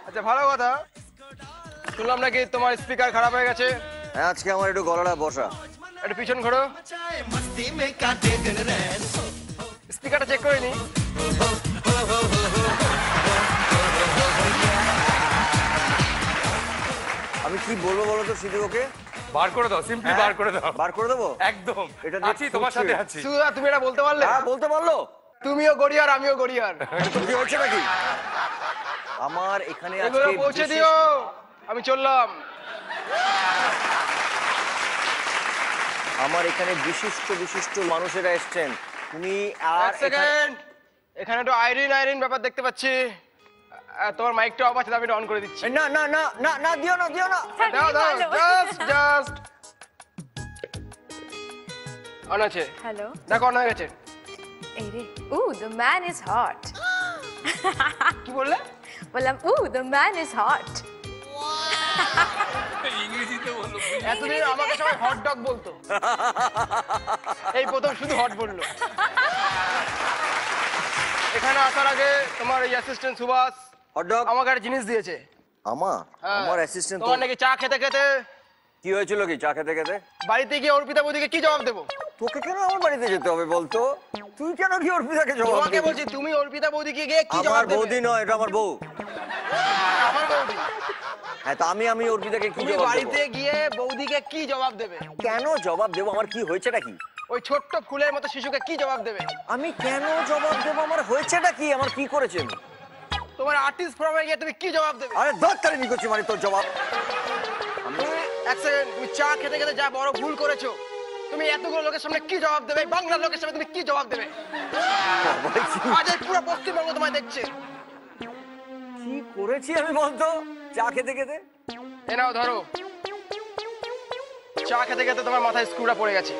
আচ্ছা, ভালো কথা। শুনলাম নাকি তোমার স্পিকার খারাপ হয়ে গেছে। হ্যাঁ, আজকে আমার একটু গলাটা বসা। একটু পিছন ঘোরো, স্পিকারটা চেক করে নি। আমি কি বলবো বলো তো সিধু? ওকে বার করে দাও, সিম্পলি বার করে দাও। বার করে দেবো একদম, এটা আছি তোমার সাথে আছি। সুধা, তুমি এটা বলতে পারলে? হ্যাঁ, বলতে পারলো। তুমিও গড়িয়ার, আমিও গড়িয়ার। তো কি হচ্ছে নাকি? আমার এখানে এগুলো আজকে পৌঁছে দিও, আমি চললাম। আমার এখানে বিশিষ্ট বিশিষ্ট মানুষেরা এসছেন। তুমি আর এক সেকেন্ড, এখানে তো আইরিন আইরিন ব্যাপার দেখতে পাচ্ছি। তোমার মাইকটা অফ আছে, আমি অন করে দিচ্ছি। না না না না না, দিও না, দিও না। দাও দাও, জাস্ট অন আছে। হ্যালো, দেখো অন হয়ে গেছে। এই রে, the man is hot. কি বললে? বললাম the man is hot. ইংরেজিতে বললো। এতদিন আমাকে সবাই হট ডগ বলতো, এই প্রথম শুধু হট বললো। এখানে আসার আগে তোমার এই অ্যাসিস্ট্যান্ট সুভাষ হট ডগ আমাকে একটা জিনিস দিয়েছে। আমার অ্যাসিস্ট্যান্ট তোমার নাকি চা খেতে খেতে কি হয়েছিল? কি চা খেতে খেতে বাড়িতে গিয়ে অর্পিতা বৌদিকে কি জবাব দেবো? তোকে কেন আমার বাড়িতে যেতে হবে বলতো? তুই কেন কি অর্পিতাকে জবাব তোমাকে দিবি? বলছি, তুমি অর্পিতা বৌদিকে গিয়ে কি আমার জবাব দেবে? বৌদি নয়, এটা আমার বউ। আমার বৌদি। হ্যাঁ, তো আমি অর্পিতাকে কি তুমি জবাব বাড়িতে দেবো? গিয়ে বৌদিকে কি জবাব দেবে? কেন জবাব দেবো? আমার কি হয়েছেটা কি? ওই ছোট্ট ফুলের মতো শিশুকে কি জবাব দেবে? আমি কেন জবাব দেবো? আমার হয়েছেটা কি? আমার কি করেছে আমি? তোমার আর্টিস্ট ফর্মে গিয়ে তুমি কি জবাব দেবে? আরে দরকার নেই করছি মানে তোর জবাব। তুমি এক সেকেন্ড, তুমি চা খেতে খেতে যা বড় ভুল করেছো, তুমি এতগুলো লোকের সামনে কি জবাব দেবে? বাংলার লোকের সামনে তুমি কি জবাব দেবে? আজ এই পুরো পশ্চিমবঙ্গ তোমায় দেখছে। কি করেছি আমি বলতো চা খেতে খেতে? এ নাও ধরো, চা খেতে খেতে তোমার মাথায় স্ক্রুটা পড়ে গেছে।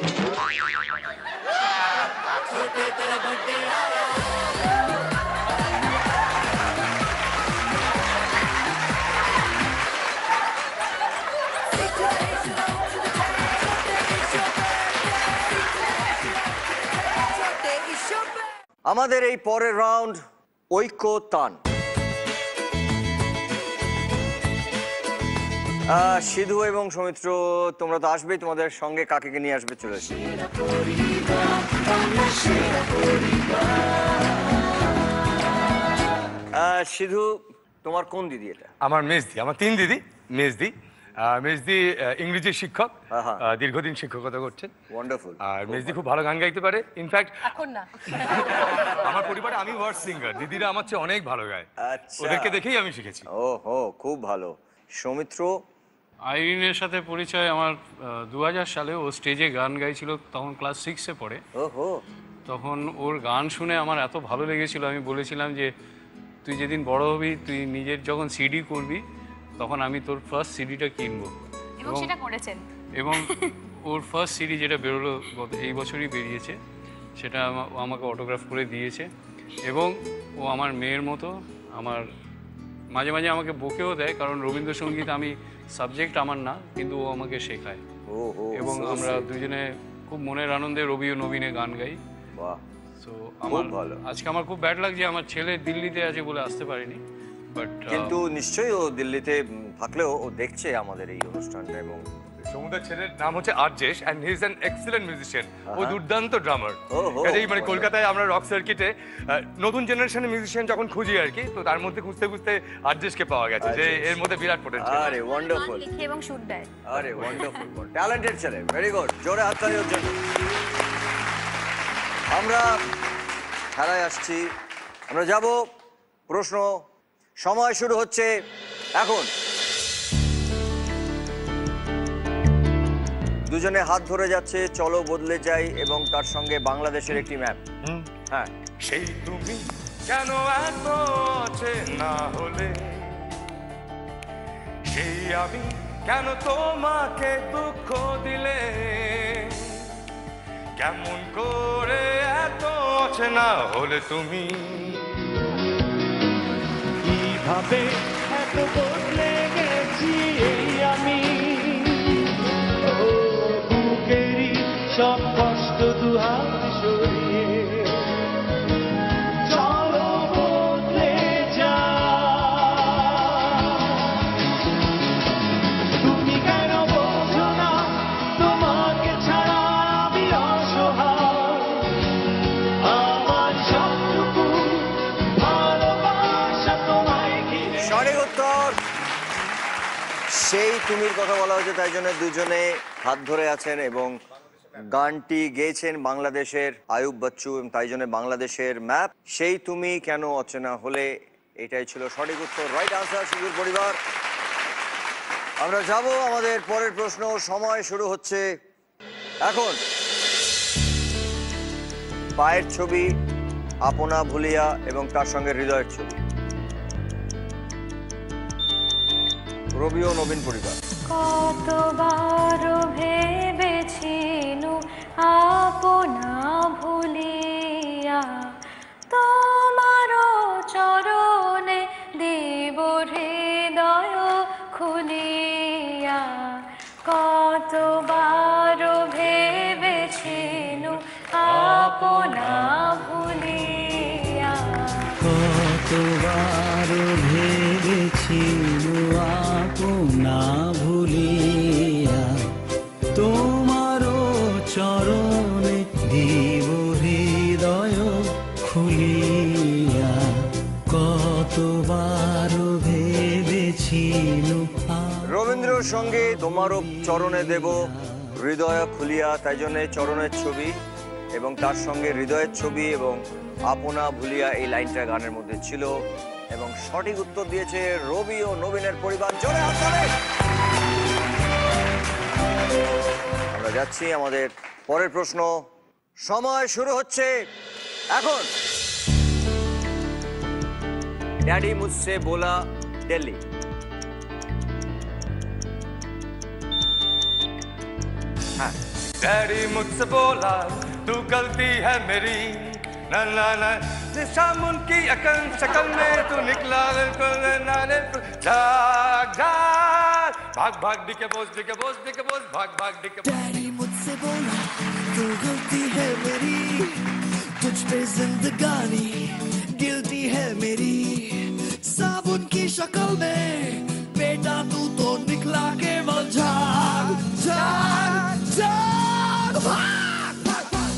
আমাদের এই পরের রাউন্ড ঐক্যতান। সিধু এবং সৌমিত্র, তোমরা তো আসবেই, তোমাদের সঙ্গে কাকে নিয়ে আসবে? চলে এসে সিধু, তোমার কোন দিদি এটা? আমার মেজদি, আমার 3 দিদি। মেজদি মেজদি ইংরেজি শিক্ষক, দীর্ঘদিন শিক্ষকতা করছেন। ওয়ান্ডারফুল। আর মেজদি খুব ভালো গান গাইতে পারে। ইনফ্যাক্ট এখন না, আমার পরিবারে আমি ওয়ার্ড সিঙ্গার, দিদিরা আমার চেয়ে অনেক ভালো গায়। আচ্ছা, ওদেরকে দেখেই আমি শিখেছি। ওহো, খুব ভালো। সৌমিত্র? আইরিনের সাথে পরিচয় আমার 2000 সালে। ও স্টেজে গান গাইছিল, তখন ক্লাস 6-এ পড়ে। ওহো। তখন ওর গান শুনে আমার এত ভালো লেগেছিল, আমি বলেছিলাম যে তুই যেদিন বড় হবি, তুই নিজের যখন সিডি করবি, তখন আমি তোর ফার্স্ট সিডিটা কিনবো। এবং সেটা করেছেন। এবং ওর ফার্স্ট সিডি যেটা বেরোলো এই বছরই বেরিয়েছে, সেটা আমাকে অটোগ্রাফ করে দিয়েছে। এবং ও আমার মেয়ের মতো। আমার মাঝে মাঝে আমাকে বকেও দেয়, কারণ রবীন্দ্রসঙ্গীত আমি সাবজেক্ট আমার না, কিন্তু ও আমাকে শেখায়। এবং আমরা দুজনে খুব মনের আনন্দে রবি ও নবীনে গান গাই। সো আমার আজকে আমার খুব ব্যাড লাগছে, আমার ছেলে দিল্লিতে আছে বলে আসতে পারিনি। বাট কিন্তু নিশ্চয়ই ও দিল্লিতে থাকলেও ও দেখছে আমাদের এই অনুষ্ঠানটা এবং সমুদ্রের ছেলের নাম হচ্ছে আরজেশ and he is an excellent musician. ও দুর্দান্ত ড্রামার। কাজেই মানে কলকাতায় আমরা রক সার্কিটে নতুন জেনারেশনের মিউজিশিয়ান যখন খুঁজি আর কি, তো তার মধ্যে খুঁজতে খুঁজতে আরজেশকে পাওয়া গেছে যে এর মধ্যে বিরাট পোটেনশিয়াল। আরে ওয়ান্ডারফুল। লিখে এবং শুট দেয়। আরে ওয়ান্ডারফুল, ট্যালেন্টেড ছেলে, ভেরি গুড। জোরে হাততালি ওর জন্য। আমরা খেলায় আসছি, আমরা যাব প্রশ্ন। সময় শুরু হচ্ছে এখন। দুজনে হাত ধরে যাচ্ছে, চলো বদলে যাই, এবং তার সঙ্গে বাংলাদেশের একটি ম্যাপ। হ্যাঁ, সেই তুমি কেন এত না হলে, সেই আমি কেন তোমাকে দুঃখ দিলে, কেমন করে এত না হলে তুমি, কিভাবে এত বদলে গেছি এই আমি, বুকেরই সব কষ্ট দুহাত সরিয়ে চলো বদলে যাই। তুমি কেন বোঝো না তোমাকে ছাড়া আমি অসহায়, আমার সবটুকু ভালোবাসা তোমায় ঘিরে। সঠিক উত্তর। সেই তুমির কথা বলা হয়েছে, তাই জন্য দুজনে হাত ধরে আছেন এবং গানটি গেয়েছেন বাংলাদেশের আয়ুব বচ্চু, এবং তাই জন্য বাংলাদেশের ম্যাপ সেই তুমি কেন অচেনা হলে, এটাই ছিল সঠিক উত্তর। রাইট আনসার শিশুর পরিবার। আমরা যাব আমাদের পরের প্রশ্ন। সময় শুরু হচ্ছে এখন। পায়ের ছবি, আপনা ভুলিয়া এবং তার সঙ্গে হৃদয়ের ছবি। রবি ও নবীন পরিবার। কতবার ভেবেছিনু আপনা ভুলিয়া, তোমার চরণে দেব হৃদয় খুলিয়া। কতবার ভেবেছিনু আপনা ভুলিয়া, কতবার ভেবেছিনু আপনা ভুলিয়া, তোমারও চরণে দিব হৃদয় খুলিয়া। কতবার ভেবেছিনু। রবীন্দ্রর সঙ্গে তোমারও চরণে দেব হৃদয় খুলিয়া, তাই জন্য চরণের ছবি এবং তার সঙ্গে হৃদয়ের ছবি এবং আপনা ভুলিয়া এই লাইনটা গানের মধ্যে ছিল, এবং সঠিক উত্তর দিয়েছে রবি ও নবীনের পরিবার। জোরে হাত তালি। আমরা যাচ্ছি আমাদের পরের প্রশ্ন। সময় শুরু হচ্ছে এখন। ড্যাডি মুঝসে बोला दिल्ली। हाँ, डैडी मुझसे बोला तू गलती है मेरी, ना ना ना शामुन की अकल शकल में तू निकला जाग जाग, भाग भाग डिके बोझ भाग भाग डिके। डैडी मुझसे बोला तू गलती है मेरी, तुझ पे जिंदगानी गिल्टी है मेरी, साबुन की शक्ल में बेटा तू तो निकला केवल झाग झाग झाग, भाग भाग भाग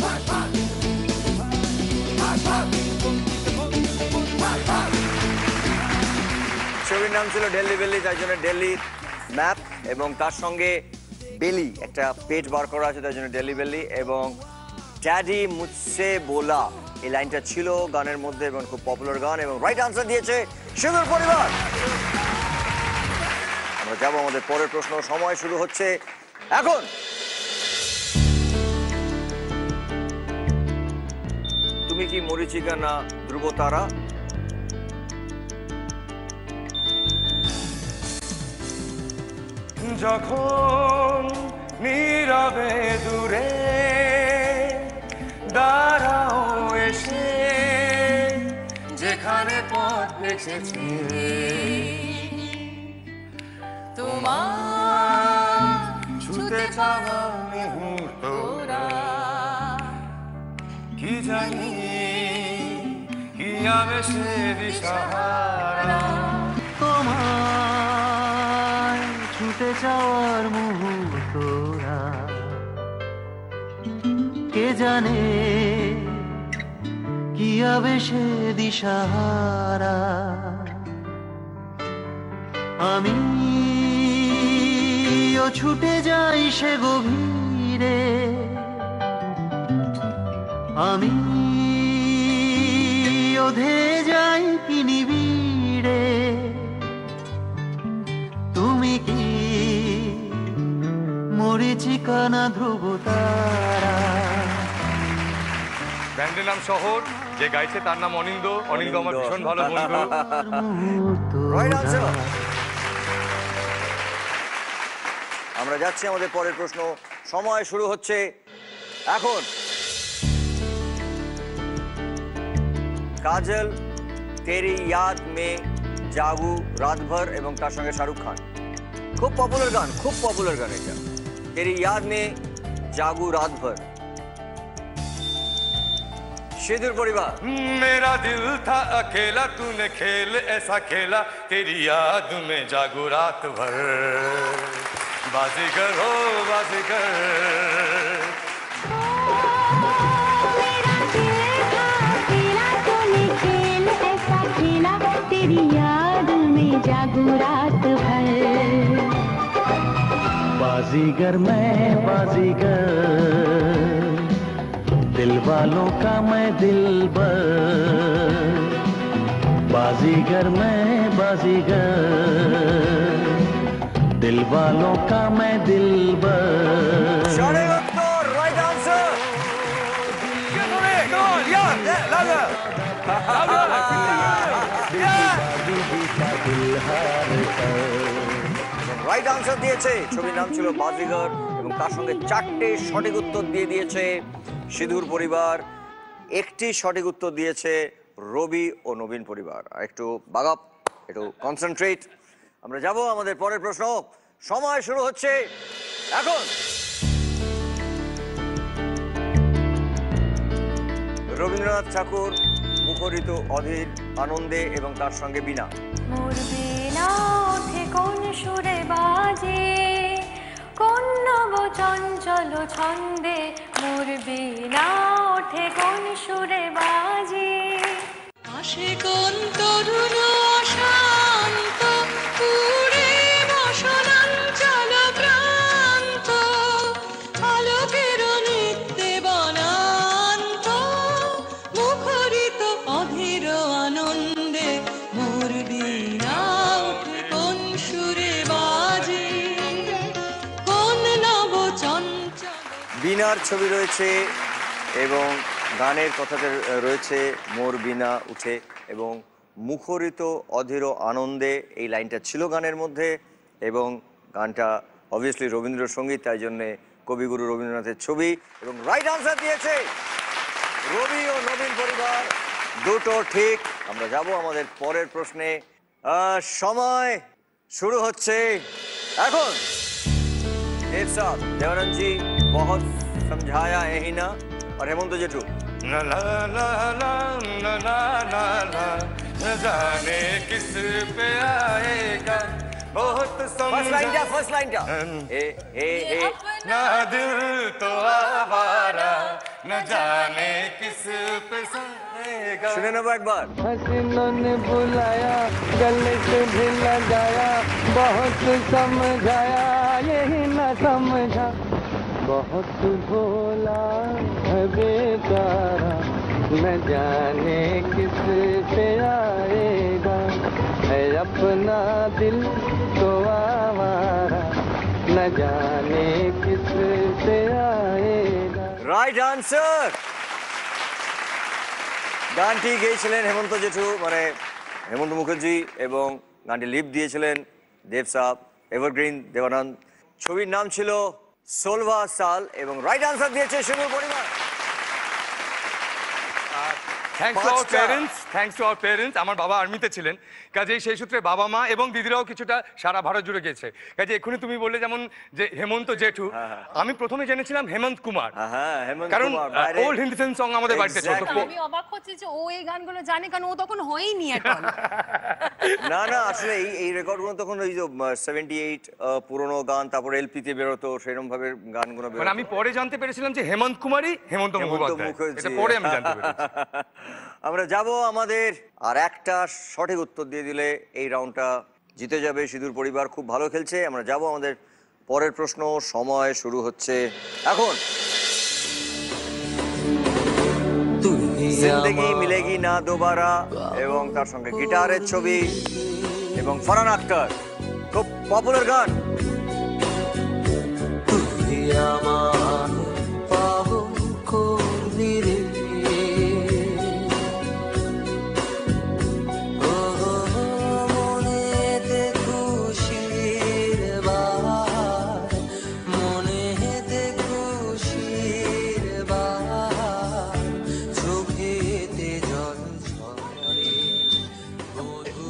भाग भाग भाग भाग भाग। ছবির নাম ছিল দিল্লি বেলি, তাই জন্য দিল্লি ম্যাপ, এবং তার সঙ্গে বেলি একটা পেট বার করা আছে, তাই জন্য দিল্লি বেলি, এবং ড্যাডি মুঝসে बोला এই লাইনটা ছিল গানের মধ্যে এবং খুব পপুলার গান, এবং রাইট আনসার দিয়েছে শিশুর পরিবার। আমরা যাব আমাদের পরের প্রশ্ন। সময় শুরু হচ্ছে এখন। তুমি কি মরিচিকা না ধ্রুব তারা? যখন নীরবে দূরে দাঁড়াও এসে, যেখানে পথ দেখেছি তোমার ছুতে চাওয়া মুহূর্তরা, কি জানি কি আবেশে দিশাহারা, তোমায় ছুটে ছুটে যাওয়ার মুহূর্তরা কে জানে কি আবেশে দিশাহারা আমি ছুটে যাই সে গভীরে আমি ওধে যাই কি নিবিড়ে তুমি কি মরীচিকা না ধ্রুব তারা ব্যান্ডের নাম শহর, যে গাইছে তার নাম অনিন্দ। অনিন্দ আমার ভীষণ ভালো বন্ধু। আমরা যাচ্ছি আমাদের পরের প্রশ্ন। সময় শুরু হচ্ছে এখন। কাজল তেরি ইয়াদ মে জাগু রাত ভর এবং তার সঙ্গে শাহরুখ খান। খুব পপুলার গান, খুব পপুলার গান এটা। তেরি ইয়াদ মে জাগু রাত ভর। সিঁদুর পরিবার। मेरा दिल था अकेला तूने खेल ऐसा खेला तेरी याद में जागू रात भर बाजीगर हो बाजीगर तेरी याद में जागू रात भर बाजीगर मैं बाजीगर दिल वालों का मैं दिलबर बाजीगर मैं बाजीगर दिल वालों का मैं दिलबर राइट आंसर। রাইট আনসার দিয়েছে, ছবির নাম ছিল বাজিগর এবং তার সঙ্গে 4টে সঠিক উত্তর দিয়ে দিয়েছে সিঁদুর পরিবার। একটি সঠিক উত্তর দিয়েছে রবি ও নবীন পরিবার। আর একটু বাগাপ, একটু কনসেন্ট্রেট। আমরা যাব আমাদের পরের প্রশ্ন। সময় শুরু হচ্ছে এখন। রবীন্দ্রনাথ ঠাকুর মুখরিত অধীর আনন্দে এবং তার সঙ্গে বীণা। মোর বীণা ওঠে কোন সুরে বাজে, কোন নব চঞ্চল ছন্দে, মোর বীণা ওঠে কোন সুরে বাজে। আসে কোন তরুণ অশান্ত পুরে বসনাঞ্চল প্রান্ত আলোকের নিত্যে বনান্ত মুখরিত অধীর আনন্দে মোর বীণা ওঠে কোন সুরে বাজে, কোন নব চঞ্চল। বীণার ছবি রয়েছে এবং গানের কথাতে রয়েছে মোর বীণা উঠে এবং মুখরিত অধীর আনন্দে। এই লাইনটা ছিল গানের মধ্যে এবং গানটা অবভিয়াসলি রবীন্দ্রসঙ্গীত, তাই জন্যে কবিগুরু রবীন্দ্রনাথের ছবি। এবং রাইট আনসার দিয়েছে রবি ও নবীন পরিবার, দুটো ঠিক। আমরা যাব আমাদের পরের প্রশ্নে। সময় শুরু হচ্ছে এখন। देव साहब, देवानंद जी बहुत समझाया यही ना, और हेमंत जेठू ला ला ला ला ला ला ला ला न जाने किस पे आएगा बहुत फर्स्ट लाइन क्या ए ए ए ना दिल तो आवारा न जाने किस पे आएगा। सुने ना वो एक बार। हसीनों ने बुलाया गले से भी लगाया बहुत समझाया यही न समझा बहुत भोला है बेचारा न जाने किस से आएगा है अपना दिल तो आवारा न जाने किस से आएगा। Right answer. গানটি গেয়েছিলেন হেমন্ত জেঠু, মানে হেমন্ত মুখার্জি, এবং গানটি লিপ দিয়েছিলেন দেব সাহেব, এভারগ্রিন দেবানন্দ। ছবির নাম ছিল 16 সাল এবং রাইট আনসার দিয়েছে সিঁদুর পরিবার। Thanks to our parents. আমার বাবা আর্মিতে ছিলেন, কাজেই সেই সূত্রে বাবা মা এবং দিদিরাও কিছুটা সারা ভারত জুড়ে গেছে। কাজে এক্ষুনি তুমি বললে যেমন যে হেমন্ত জেঠু, আমি প্রথমে জেনেছিলাম হেমন্ত কুমার, কারণ ওল্ড হিন্দি ফিল্ম সং আমাদের বাড়িতে ছোট। আমি অবাক হচ্ছে যে ও এই গানগুলো জানে, কারণ ও তখন হয়নি এখন। না না, আসলে এই রেকর্ডগুলো তখন ওই যে 78 পুরনো গান, তারপর এলপিতে বেরোতো, সেরকম ভাবে গানগুলো বেরোতো। মানে আমি পরে জানতে পেরেছিলাম যে হেমন্ত কুমারই হেমন্ত মুখোপাধ্যায়, এটা পরে আমি জানতে পেরেছি। আমরা যাব আমাদের আর একটা সঠিক উত্তর দিয়ে দিলে এই রাউন্ডটা জিতে যাবে সিঁদুর পরিবার। খুব ভালো খেলছে। আমরা যাব আমাদের পরের প্রশ্ন। সময় শুরু হচ্ছে এখন। জিন্দেগি মিলেগি না দোবারা এবং তার সঙ্গে গিটারের ছবি এবং ফারহান আখতার, খুব পপুলার গান।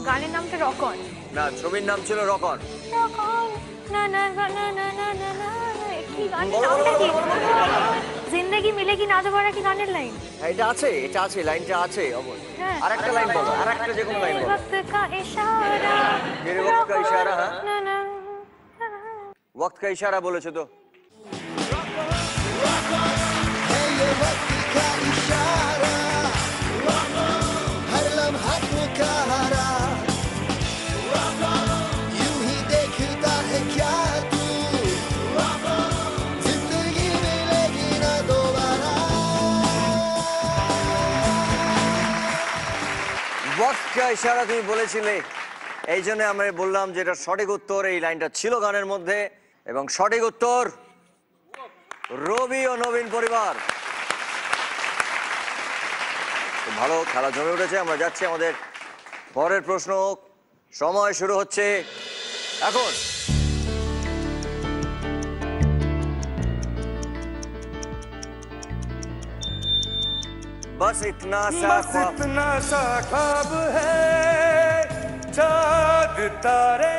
গানের নামটা রকন না, ছবির নাম ছিল রকন। রকন না না না না না না না না, কি গানের নামটা কি? জিন্দেগি মিলেগি না দোবারা কি গানের লাইন? এটা আছে, এটা আছে, লাইনটা আছে। হ্যাঁ, আরেকটা লাইন বলো, আরেকটা যে কোনো লাইন বলো। वक्त का इशारा, मेरे वक्त का इशारा, हाँ? ना ना वक्त का इशारा বলেছো তো। वक्त का इशारा তুমি বলেছিলে, এই জন্য আমরা বললাম যে এটা সঠিক উত্তর। এই লাইনটা ছিল গানের মধ্যে এবং সঠিক উত্তর রবি ও নবীন পরিবার। ভালো খেলা জমে উঠেছে। আমরা যাচ্ছি আমাদের পরের প্রশ্ন। সময় শুরু হচ্ছে এখন। बस इतना सा ख्वाब है, चाँद तारे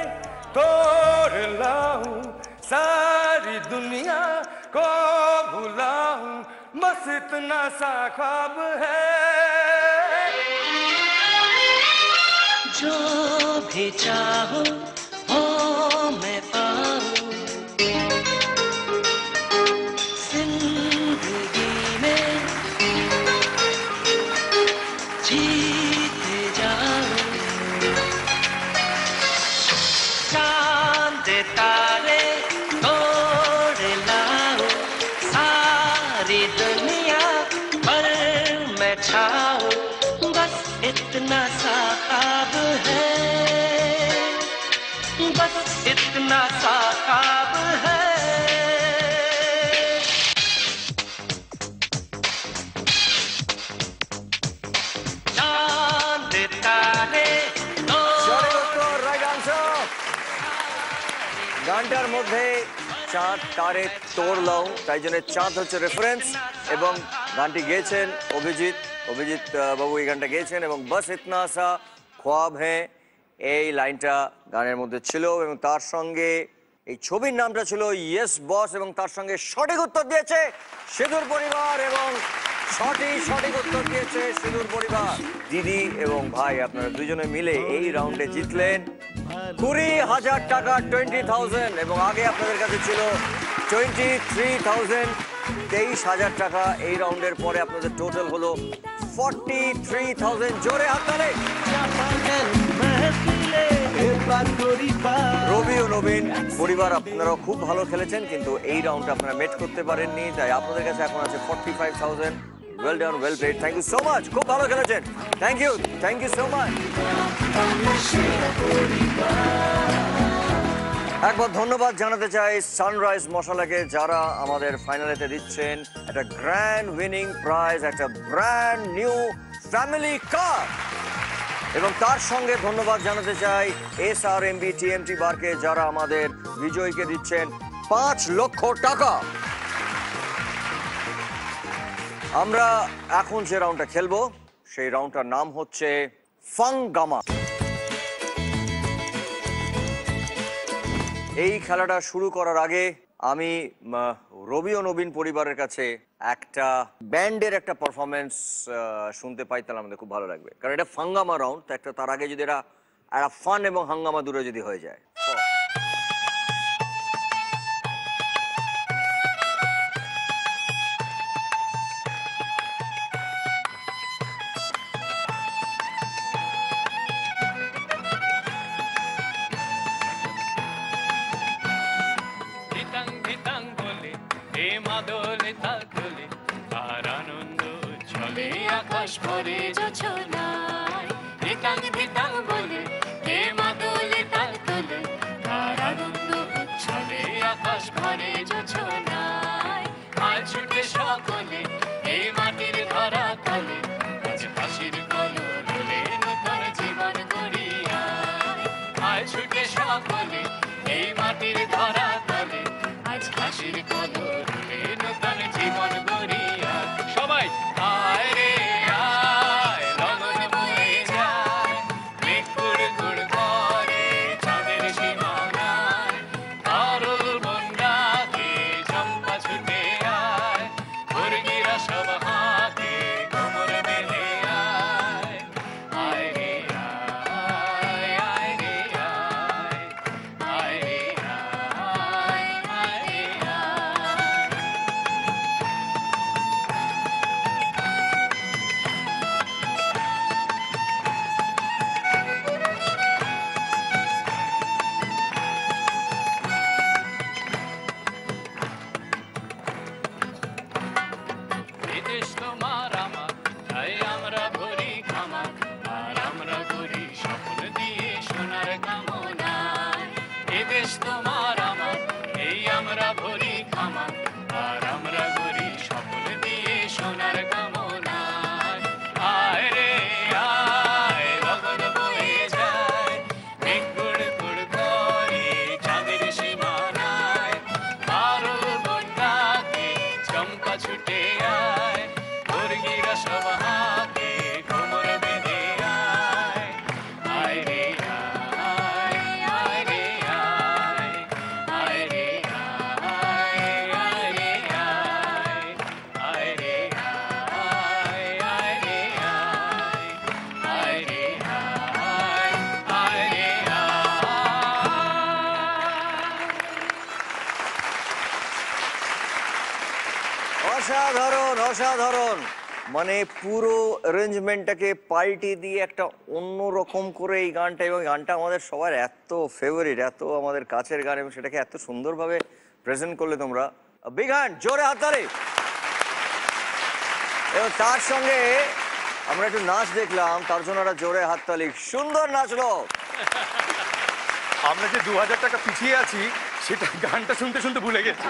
तोड़ लाऊं, सारी दुनिया को भुलाऊं, बस इतना सा ख्वाब है। जो भी चाहो हो मैं पाऊं, जिंदगी में जीते जाऊं, चांद तारे तोड़ लाऊं, सारी दुनिया पर मैं छाऊं, बस इतना सा ख्वाब है, बस इतना सा ख्वाब है। चांद तारे গানটার মধ্যে চাঁদ তারে তোড় লাও, তাই জন্য চাঁদ হচ্ছে রেফারেন্স এবং গানটি গেয়েছেন অভিজিৎ বাবু এই গানটা গেয়েছেন এবং বাস ইতনা সা খ্বাব হ্যাঁ এই লাইনটা গানের মধ্যে ছিল এবং তার সঙ্গে এই ছবির নামটা ছিল ইয়েস বস এবং তার সঙ্গে সঠিক উত্তর দিয়েছে সিঁদুর পরিবার এবং সঠিক উত্তর দিয়েছে সিঁদুর পরিবার। দিদি এবং ভাই আপনারা দুজনে মিলে এই রাউন্ডে জিতলেন 20,000 টাকা, 20,000 এবং আগে আপনাদের কাছে ছিল 23,000, 23,000 টাকা। এই রাউন্ডের পরে আপনাদের টোটাল হলো 43,000। জোরে হাততালি। রবি ও নবীন পরিবার আপনারাও খুব ভালো খেলেছেন, কিন্তু এই রাউন্ডে আপনারা মেট করতে পারেননি, তাই আপনাদের কাছে এখন আছে 45,000। Well done, well played, thank you so much, খুব ভালো খেলেছেন। Thank you so much. একবার ধন্যবাদ জানাতে চাই সানরাইজ মশলাকে, যারা আমাদের ফাইনালেতে দিচ্ছেন একটা গ্র্যান্ড উইনিং প্রাইজ, একটা ব্র্যান্ড নিউ ফ্যামিলি কার। এবং তার সঙ্গে ধন্যবাদ জানাতে চাই SRMB TMT বারকে, যারা আমাদের বিজয়ীকে দিচ্ছেন 5 লক্ষ টাকা। আমরা এখন যে রাউন্ডটা খেলবো সেই রাউন্ডটার নাম হচ্ছে ফাঙ্গামা। এই খেলাটা শুরু করার আগে আমি রবি ও নবীন পরিবারের কাছে একটা ব্যান্ডের একটা পারফরমেন্স শুনতে পাই, তাহলে আমাদের খুব ভালো লাগবে, কারণ এটা ফাঙ্গামা রাউন্ড। তো একটা তার আগে যদি এটা একটা ফান এবং হাঙ্গামা দূরে যদি হয়ে যায়। আকাশ ভরে জোছনায় ধিতাং ধিতাং বলে কে মাদলে তাল তোলে, তার আনন্দ উচ্ছলে আকাশ ভরে জোছনায়। আজ ছুটে সকলে এই মাটির ধরা তলে, আজ হাসির কলরলে নতুন জীবন গড়িয়ায়। আজ ছুটে সকলে এই মাটির ধরা তলে, আজ হাসির কলরলে নতুন জীবন গড়িয়ায়। সবাই আয় রে আয়, লগন বয়ে যায়, মেঘ কুড় কুড় করে চাঁদের সীমানায়। কারুল বন ডাকে চম্পা ছুটে আয়, মুরগিরা সব হাতে কোমর বেঁধে আয়। আয় রে আয়, আয় রে আয়, আয় রে আয়, আয় রে আয়। বিদেশ তোমার আমার, তাই আমরা ভরি খামার, আর আমরা ঘুরি স্বপ্ন দিয়ে সোনার কামনায়। এদেশ তোমার আমার, এই আমরা ভরি খামার, আর আমরা ঘুরি স্বপ্ন দিয়ে সোনার কামনায়। আয় রে আয়, লগন বয়ে যায়, মেঘ কুড় কুড় করে চাঁদের সীমানায়। কারুল বন ডাকে চম্পা ছুটে আয়, মুরগিরা সব হাতে কোমর বেঁধে আয়। আয় রে আয়, আয় রে আয়, আয় রে আয়, আয় রে আয়, আয় রে আয়, আয় রে আয়, আয় রে আয়, আয় রে আয়। অসাধারণ অসাধারণ, মানে পুরো অ্যারেঞ্জমেন্টটাকে পাল্টে দিয়ে একটা অন্য রকম করে এই গানটা, এবং গানটা আমাদের সবার এত ফেভারিট, এত আমাদের কাছের গান, এবং সেটাকে এত সুন্দরভাবে প্রেজেন্ট করলে তোমরা। বিগ হ্যান্ড, জোরে হাততালি। এবং তার সঙ্গে আমরা একটু নাচ দেখলাম, তার জন্য একটা জোরে হাততালি। সুন্দর নাচলো। আমরা যে 2000 টাকা পিছিয়ে আছি সেটা গানটা শুনতে শুনতে ভুলে গেছি।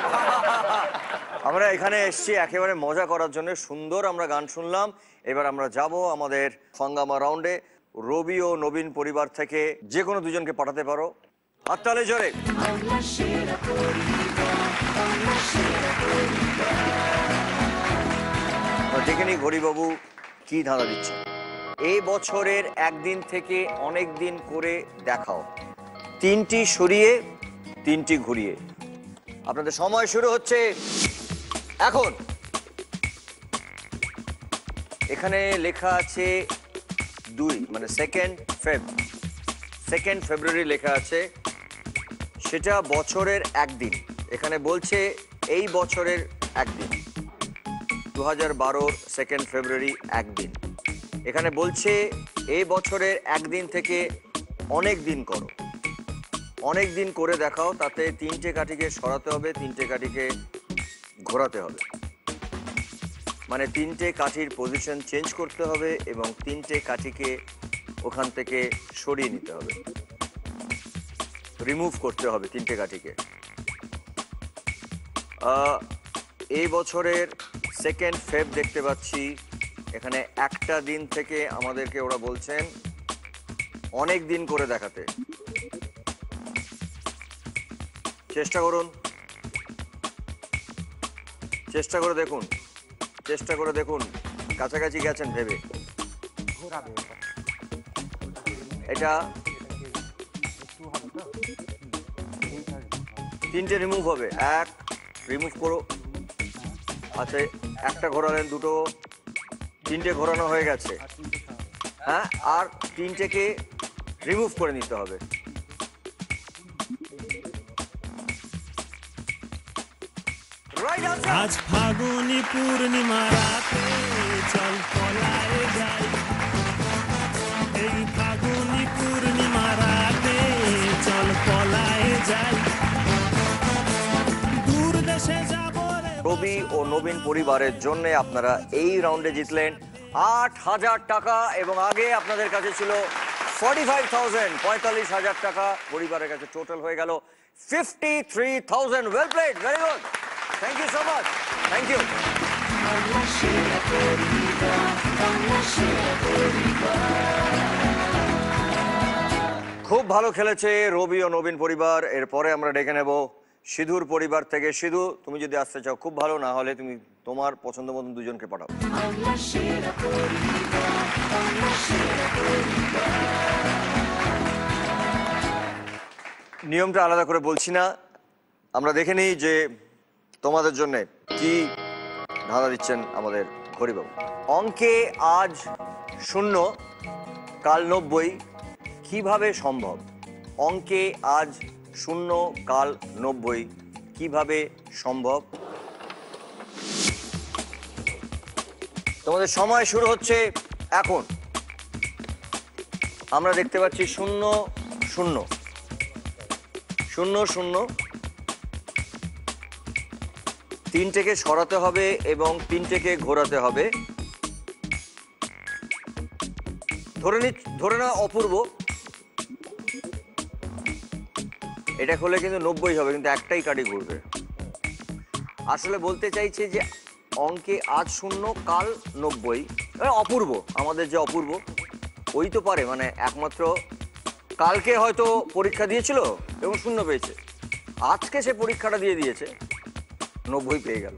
আমরা এখানে এসেছি একেবারে মজা করার জন্য। সুন্দর আমরা গান শুনলাম। এবার আমরা যাব আমাদের ফাঙ্গামা রাউন্ডে। রবি ও নবীন পরিবার থেকে যে কোনো দুজনকে পাঠাতে পারো। হাততালি জোরে। দেখে নি ঘড়িবাবু কি ধাঁধা দিচ্ছে। এই বছরের একদিন থেকে অনেক দিন করে দেখাও, 3টি সরিয়ে 3টি ঘুরিয়ে। আপনাদের সময় শুরু হচ্ছে এখন। এখানে লেখা আছে 2, মানে 2 ফেব্রুয়ারি লেখা আছে, সেটা বছরের একদিন। এখানে বলছে এই বছরের একদিন, 2012 2 ফেব্রুয়ারি একদিন। এখানে বলছে এই বছরের একদিন থেকে অনেক দিন করো, অনেক দিন করে দেখাও। তাতে 3টে কাঠিকে সরাতে হবে, 3টে কাঠিকে ঘোরাতে হবে, মানে 3টে কাঠির পজিশন চেঞ্জ করতে হবে এবং 3টে কাঠিকে ওখান থেকে সরিয়ে নিতে হবে, রিমুভ করতে হবে 3টে কাঠিকে। এই বছরের 2 ফেব দেখতে পাচ্ছি, এখানে একটা দিন থেকে আমাদেরকে ওরা বলছেন অনেক দিন করে দেখাতে। চেষ্টা করুন, চেষ্টা করে দেখুন, চেষ্টা করে দেখুন, কাছাকাছি গেছেন ভেবে। এটা তিনটে রিমুভ হবে। এক রিমুভ করো। আচ্ছা একটা ঘোরালেন, দুটো, তিনটে ঘোরানো হয়ে গেছে। হ্যাঁ, আর তিনটেকে রিমুভ করে নিতে হবে। আজ ফাগুনি পূর্ণিমা রাতে চল পলায়ে যাই, এই ফাগুনি পূর্ণিমা রাতে চল পলায়ে যাই, দূর দেশে যাব রে। রবি ও নবীন পরিবারের জন্য আপনারা এই রাউন্ডে জিতলেন ৮,০০০ টাকা এবং আগে আপনাদের কাছে ছিল 45,000, 45,000 টাকা। পরিবারের কাছে টোটাল হয়ে গেল 53,000। Well played, very good, thank you so much, thank you. খুব ভালো খেলেছে রবি ও নবীন পরিবার। এরপরে আমরা ডেকে নেব সিধুর পরিবার থেকে। সিধু, তুমি যদি আসতে চাও খুব ভালো, না হলে তুমি তোমার পছন্দ মতন দুজনকে পাঠাও। নিয়মটা আলাদা করে বলছি না, আমরা দেখে নিই যে তোমাদের জন্য কি ধাঁধা দিচ্ছেন আমাদের হরিবাবু। অঙ্কে আজ 0, কাল 90 কিভাবে সম্ভব? অঙ্কে আজ 0, কাল 90 কিভাবে সম্ভব? তোমাদের সময় শুরু হচ্ছে এখন। আমরা দেখতে পাচ্ছি 0, 0, 0, 0। তিনটেকে সরাতে হবে এবং তিনটেকে ঘোরাতে হবে। ধরে না অপূর্ব, এটা খোলে কিন্তু 90 হবে, কিন্তু একটাই কাঠি ঘুরবে। আসলে বলতে চাইছে যে অঙ্কে আজ 0, কাল 90। অপূর্ব, আমাদের যে অপূর্ব ওই তো পারে, মানে একমাত্র কালকে হয়তো পরীক্ষা দিয়েছিল এবং 0 পেয়েছে, আজকে সে পরীক্ষাটা দিয়ে দিয়েছে, 90 পেয়ে গেল।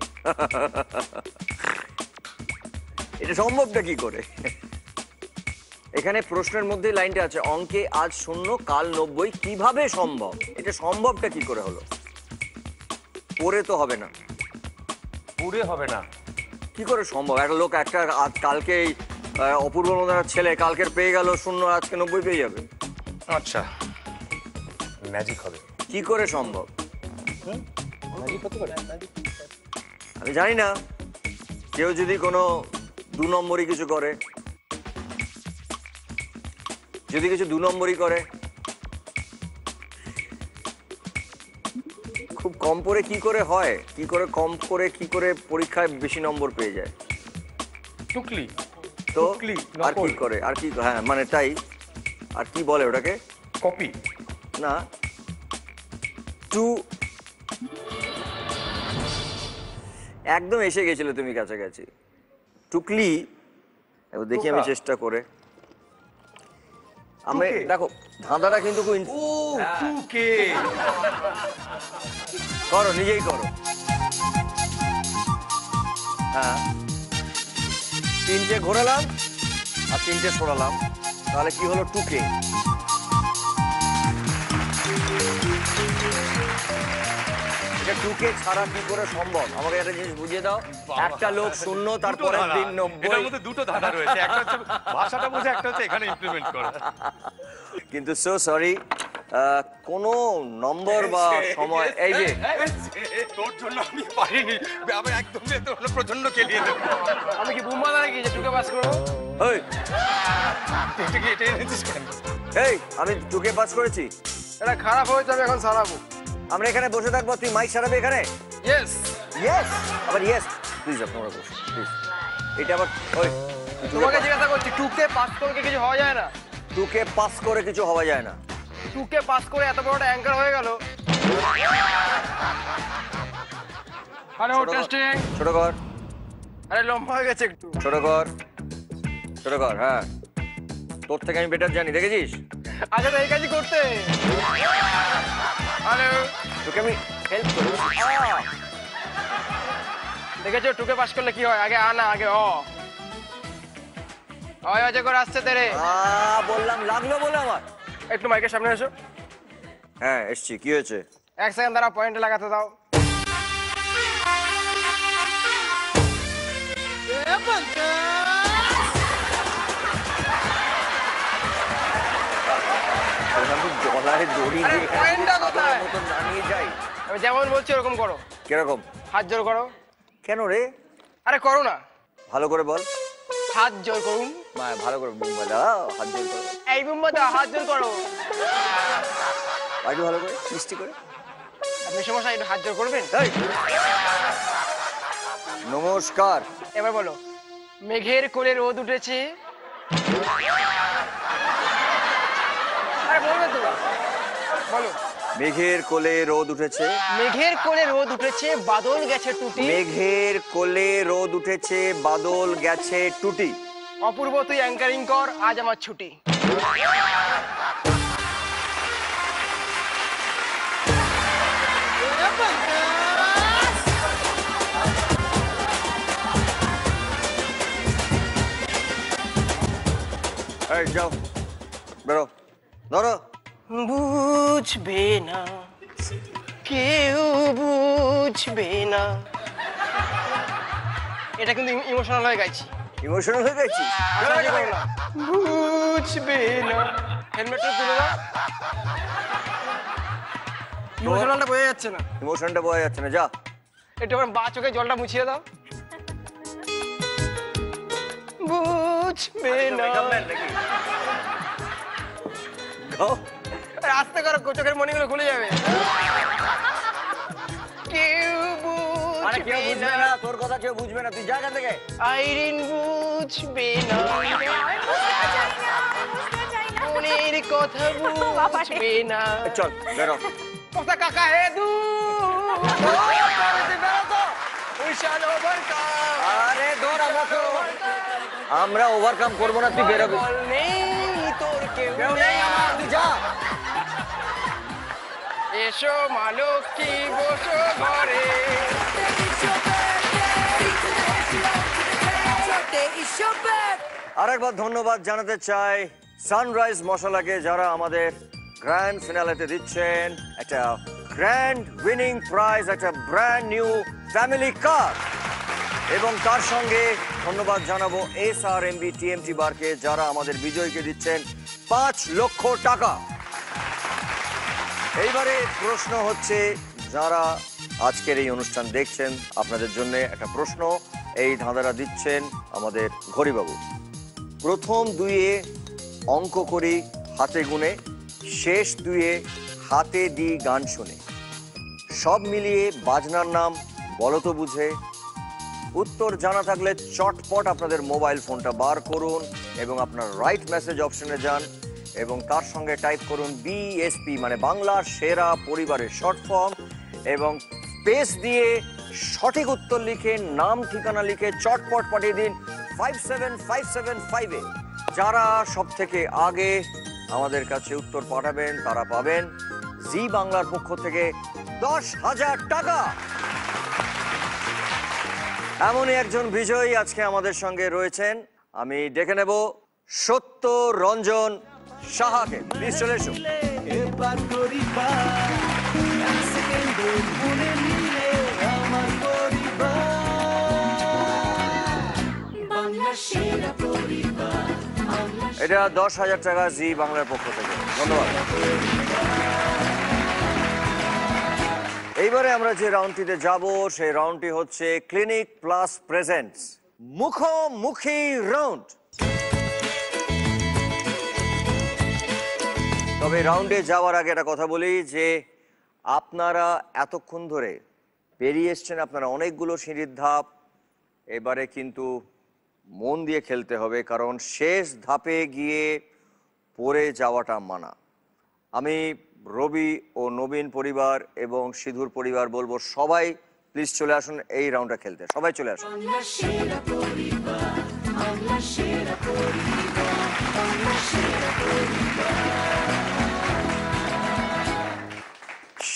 এটা সম্ভবটা কি করে? এখানে প্রশ্নের মধ্যে লাইনটা আছে, অঙ্কে আজ 0, কাল 90 কিভাবে সম্ভব। এটা সম্ভবটা কি করে হলো? পড়ে তো হবে না, পুরে হবে না, কি করে সম্ভব? একটা লোক একটা কালকে অপূর্ব ছেলে কালকের পেয়ে গেল 0, আজকে 90 পেয়ে যাবে। আচ্ছা, ম্যাজিক হবে। কি করে সম্ভব? ম্যাজিক হতে পারে। আমি জানি না, কেউ যদি কোনো 2 নম্বরই কিছু করে, যদি কিছু 2 নম্বরই করে, খুব কম পড়ে কি করে হয়, কি করে কম করে কি করে পরীক্ষায় বেশি নম্বর পেয়ে যায়? টুকলি তো আর কি করে, আর কি, হ্যাঁ মানে তাই। আর কি বলে ওটাকে? কপি না, টু, একদম এসে গেছিল তুমি কাছাকাছি। টুকলি, দেখি আমি চেষ্টা করে। আমি দেখো ধাঁধাটা কিন্তু করো, নিজেই করো। হ্যাঁ, তিনটে ঘোরালাম আর তিনটে সরালাম, তাহলে কি হলো? টুকে। টুকে ছাড়া কি করে সম্ভব? আমাকে একটা জিনিস বুঝিয়ে দাও। একটা লোক 0, তারপরে 3, 90। এটার মধ্যে দুটো ধাঁধা রয়েছে, একটা হচ্ছে ভাষাটা বোঝা, একটা হচ্ছে এখানে ইমপ্লিমেন্ট করা। কিন্তু সো সরি, কোনো নম্বর বা সময়, এই যে তোর জন্য আমি পারিনি, আমি একদম প্রচন্ড কেলিয়ে দেবো। আমি কি বুমবাদা নাকি যে টুকে পাস করবো? এই আমি টুকে পাস করেছি। এটা খারাপ হয়েছে, আমি এখন সারাবো। আমরা এখানে বসে থাকবো, তুই মাইক সারাবে এখানে? ইয়েস ইয়েস, আবার ইয়েস। প্লিজ আপনারা বসুন প্লিজ। এটা আবার ওই তোমাকে জিজ্ঞাসা করছি, টুকে পাস করে কিছু হওয়া যায় না? টুকে পাস করে কিছু হওয়া যায় না। টুকে পাস করে এত বড় একটা অ্যাঙ্কার হয়ে গেল। Hello testing. ছোট কর। আরে লম্বা হয়ে গেছে একটু। ছোট কর, ছোট কর। হ্যাঁ, তোর থেকে আমি বেটার জানি, দেখেছিস? আচ্ছা, তো এই কাজই করতে। হ্যালো, তোকে আমি হেল্প করব। দেখেছো টুকে পাস করলে কি হয়? আগে আ না, আগে অ। আয় আজ করে আসছে তেরে বললাম লাগলো বলে আমার। একটু মাইকের সামনে এসো। হ্যাঁ এসছি, কি হয়েছে? 1 সেকেন্ড দাঁড়া, পয়েন্টে লাগাতে দাও। গলায় দড়ি দিয়ে পয়েন্টটা কোথায়? মতন দাঁড়িয়ে যাই। আমি যেমন বলছি ওরকম করো। কিরকম? হাত জোর করো। কেন রে? আরে করো না, ভালো করে বল। হাত জোর করুন। ভালো করে বুম বাজাও, হাত জোর করো। এই বুম বাজাও, হাত জোর করো। একটু ভালো করে, মিষ্টি করে। আপনি সমস্যা, একটু হাত জোর করবেন। নমস্কার। এবার বলো, মেঘের কোলে রোদ উঠেছে। আরে বলবে তো, বলো। মেঘের কোলে রোদ উঠেছে। মেঘের কোলে রোদ উঠেছে, বাদল গেছে টুটি। মেঘের কোলে রোদ উঠেছে, বাদল গেছে টুটি। অপূর্ব তুই অ্যাঙ্কারিং কর, আজ আমার ছুটি। এই যাও, বেরো, ধরো। বুঝবে না, কেউ বুঝবে না। এটা কিন্তু ইমোশনাল হয়ে গেছি। ইমোশনাল হয়ে গেছি? বুঝবে না। হেলমেটটা তুলে দাও। ইমোশনালটা বোঝা যাচ্ছে না। ইমোশনটা বোঝা যাচ্ছে না, যা। একটু আমার বা চোখে জলটা মুছিয়ে দাও। বুঝবে না। আস্তে করো, চোখের মণিগুলো খুলে যাবে। কেউ বুঝবে না, তোর কথা কেউ বুঝবে না, তুই যা এখান থেকে। আইরিন বুঝবে না, মনের কথা বুঝবে না। চল বেরো। কথা কাকা হে দু আরে ধর, আমরা ওভারকাম করবো না, তুই বেরোবি। তোর কেউ নেই আমার, তুই যা। এসো মালকী বসো ঘরে। আরেকবার ধন্যবাদ জানাতে চাই সানরাইজ মশলাকে, যারা আমাদের গ্র্যান্ড ফিনালেতে দিচ্ছেন একটা গ্র্যান্ড উইনিং প্রাইজ, একটা ব্র্যান্ড নিউ ফ্যামিলি কার। এবং তার সঙ্গে ধন্যবাদ জানাবো SRMB TMT বারকে, যারা আমাদের বিজয়ীকে দিচ্ছেন 5 লক্ষ টাকা। এইবারে প্রশ্ন হচ্ছে, যারা আজকের এই অনুষ্ঠান দেখছেন, আপনাদের জন্য একটা প্রশ্ন। এই ধাঁধাটা দিচ্ছেন আমাদের ঘড়িবাবু। প্রথম দুইয়ে অঙ্ক করি হাতে গুনে, শেষ দুইয়ে হাতে দিই গান শুনে, সব মিলিয়ে বাজনার নাম বলো তো বুঝে। উত্তর জানা থাকলে চটপট আপনাদের মোবাইল ফোনটা বার করুন এবং আপনার রাইট মেসেজ অপশনে যান এবং তার সঙ্গে টাইপ করুন BSP, মানে বাংলার সেরা পরিবারের শর্ট ফর্ম, এবং স্পেস দিয়ে সঠিক উত্তর লিখে নাম ঠিকানা লিখে চটপট পাঠিয়ে দিন 57575-এ। যারা সব থেকে আগে আমাদের কাছে উত্তর পাঠাবেন তারা পাবেন জি বাংলার পক্ষ থেকে 10,000 টাকা। এমনই একজন বিজয়ী আজকে আমাদের সঙ্গে রয়েছেন। আমি ডেকে নেব সত্য রঞ্জন সাহাকে। প্লিজ চলে এসো। এটা 10,000 টাকা জি বাংলার পক্ষ থেকে, ধন্যবাদ। এইবারে আমরা যে রাউন্ডটিতে যাব সেই রাউন্ডটি হচ্ছে ক্লিনিক প্লাস প্রেজেন্টস মুখোমুখি রাউন্ড। তবে রাউন্ডে যাওয়ার আগে একটা কথা বলি যে আপনারা এতক্ষণ ধরে পেরিয়ে এসছেন, আপনারা অনেকগুলো সিঁড়ির ধাপ। এবারে কিন্তু মন দিয়ে খেলতে হবে, কারণ শেষ ধাপে গিয়ে পড়ে যাওয়াটা মানা। আমি রবি ও নবীন পরিবার এবং সিধুর পরিবার বলবো, সবাই প্লিজ চলে আসুন এই রাউন্ডটা খেলতে, সবাই চলে আসুন।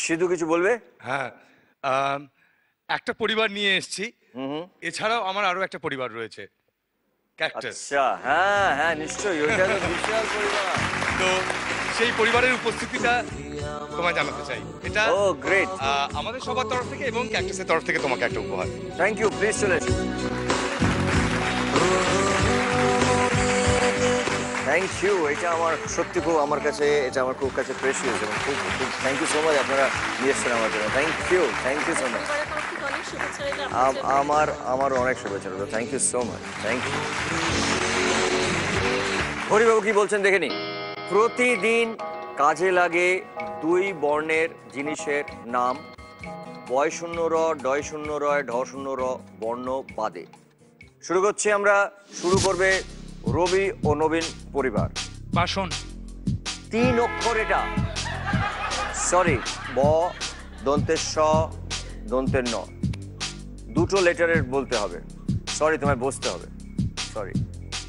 সিধু কিছু বলবে? হ্যাঁ, একটা পরিবার নিয়ে এসেছি, এছাড়াও আমার আরো একটা পরিবার রয়েছে। ক্যাকটাস। আচ্ছা, হ্যাঁ হ্যাঁ নিশ্চয়ই, ওইটা তো বিশাল পরিবার। তো সেই পরিবারের উপস্থিতিটা তোমায় জানাতে চাই। এটা ও গ্রেট, আমাদের সবার তরফ থেকে এবং ক্যাকটাসের তরফ থেকে তোমাকে একটা উপহার। থ্যাংক ইউ, প্লিজ চলে এসো। থ্যাংক ইউ, এটা আমার সত্যি খুব আমার কাছে, এটা আমার খুব কাছে প্রেশিয়াস এবং খুব খুব থ্যাংক ইউ সো মাচ, আপনারা নিয়ে এসছেন আমার জন্য। Thank you so much. আমার অনেক শুভেচ্ছা রইল, thank you so much, thank you. Haribabu কি বলছেন দেখে নিন। প্রতিদিন কাজে লাগে 2 বর্ণের জিনিসের নাম, বয় শূন্য র, ডয় শূন্য রয়, ঢ শূন্য র বর্ণ বাদে। শুরু করছি আমরা, শুরু করবে রবি ও নবীন পরিবার। বাসন। 3 অক্ষর এটা, সরি, ব দন্তের স দন্তের ন, 2টো লেটারের বলতে হবে। সরি, তোমায় বসতে হবে, সরি।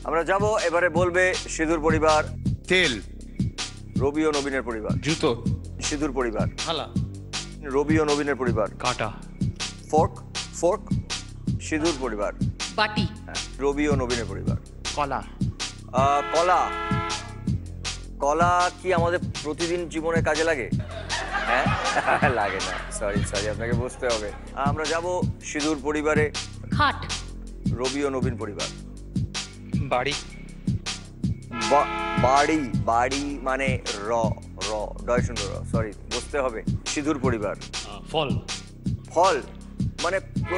আমরা যাব এবারে, বলবে সিঁদুর পরিবার। তেল। রবি ও নবীনের পরিবার। জুতো। সিঁদুর পরিবার। থালা। রবি ও নবীনের পরিবার। কাঁটা। ফোর্ক। সিঁদুর পরিবার। বাটি। রবি ও নবীনের পরিবার। কলা। কলা কি আমাদের প্রতিদিন জীবনে কাজে লাগে? হ্যাঁ লাগে না, সরি আপনাকে বুঝতে হবে। আমরা যাব সিঁদুর পরিবারে। খাট। রবি ও নবীন পরিবার। বাড়ি। বাড়ি মানে র ডয় শূন্য র, সরি বুঝতে হবে। সিঁদুর পরিবার। ফল। মানে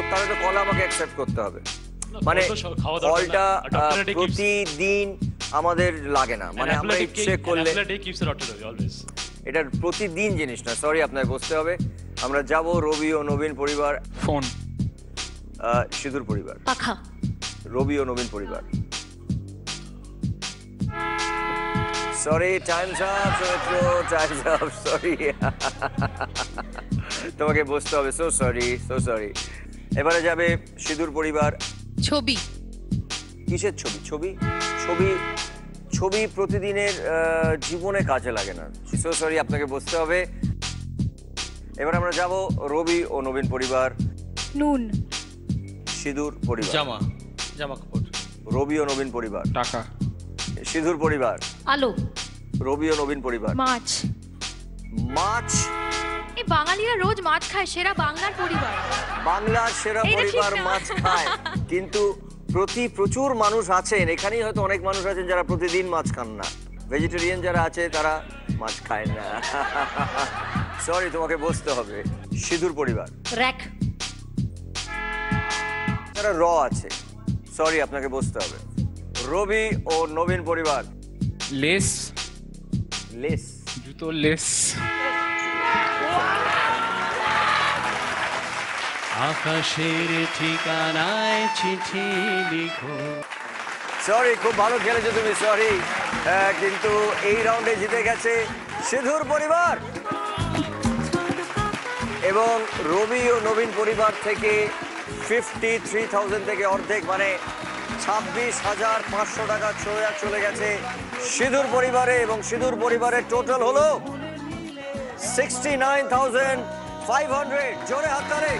তাহলে তো কলা আমাকে অ্যাকসেপ্ট করতে হবে, মানে ফলটা প্রতিদিন আমাদের লাগে না, মানে আমরা ইচ্ছে করলে। এটা প্রতিদিন জিনিস না, সরি আপনাকে বুঝতে হবে। আমরা যাব রবি ও নবীন পরিবার। ফোন। সিঁদুর পরিবার। পাখা। রবি ও নবীন পরিবার। সরি, টাইমস আপ, সরি তোমাকে বসতে হবে, সো সরি। এবারে যাবে সিঁদুর পরিবার। ছবি। কিসের ছবি? ছবি প্রতিদিনের জীবনে কাজে লাগে না, সো সরি আপনাকে বসতে হবে। এবার আমরা যাব রবি ও নবীন পরিবার। নুন। সিঁদুর পরিবার। জামা কাপড়। রবি ও নবীন পরিবার। টাকা। সিঁদুর পরিবার। আলো। রবি ও নবীন পরিবার। মাছ। এই বাঙালিরা রোজ মাছ খায়, সেরা বাংলার পরিবার। বাংলার সেরা পরিবার মাছ খায়, কিন্তু প্রচুর মানুষ আছেন এখানেই, হয়তো অনেক মানুষ আছেন যারা প্রতিদিন মাছ খান না। ভেজিটেরিয়ান যারা আছে তারা মাছ খায় না। সরি, তোমাকে বসতে হবে। সিঁদুর পরিবার। র‍্যাক। যারা র আছে, সরি আপনাকে বসতে হবে। রবি ও নবীন পরিবার। লেস। জুতো লেস। আকাশের ঠিকানায় চিঠি লিখো। সরি, খুব ভালো খেলেছো তুমি, সরি, কিন্তু এই রাউন্ডে জিতে গেছে সিঁদুর পরিবার। এবং রবি ও নবীন পরিবার থেকে 53,000 থেকে অর্ধেক, মানে 26,500 টাকা চলে গেছে সিঁদুর পরিবারে। এবং সিঁদুর পরিবারের টোটাল হলো 69,500। জোরে হাততালি।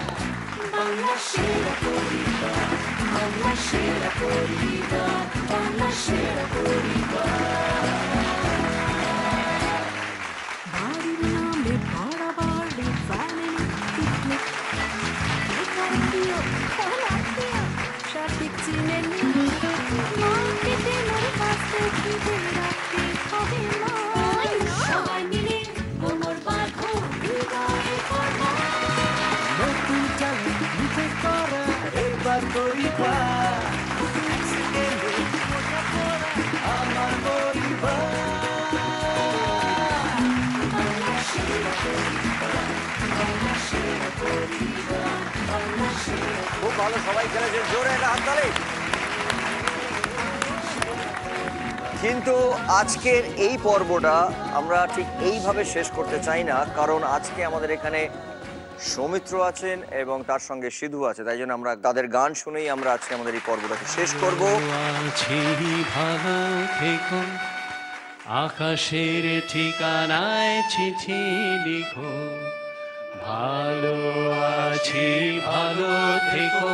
খুব ভালো, সবাই খেলেছে, জোরে একটা হাততালি। কিন্তু আজকের এই পর্বটা আমরা ঠিক এইভাবে শেষ করতে চাই না, কারণ আজকে আমাদের এখানে সৌমিত্র আছেন এবং তার সঙ্গে সিধু আছে, তাই জন্য আমরা তাদের গান শুনেই আমরা আজকে আমাদের এই পর্বটাকে শেষ করব। ভালো থেকো, আকাশের ঠিকানায় চিঠি লিখো। ভালো আছি, ভালো থেকো,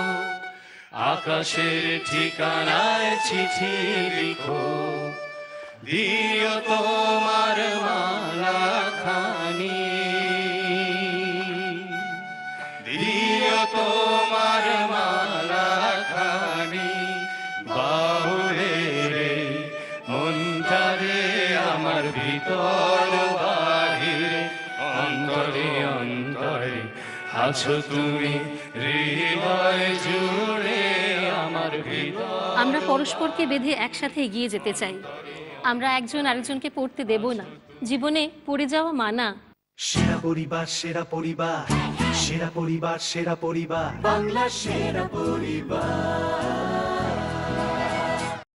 আকাশের ঠিকানায় চিঠি লিখো, দিও তোমার মালা খানি, দিও তোমার মালা খানি, বাহুরে রে মনটারে আমার ভিতর বাহিরে, অন্তরে অন্তরে আছো তুমি, হৃদয় জুড়ে আমার ভিতর। আমরা পরস্পরকে বেঁধে একসাথে এগিয়ে যেতে চাই। আমরা একজন আরেকজনকে পড়তে দেব না, জীবনে পড়ে যাওয়া মানা। সেরা পরিবার, সেরা পরিবার, সেরা পরিবার, সেরা পরিবার, বাংলা সেরা পরিবার।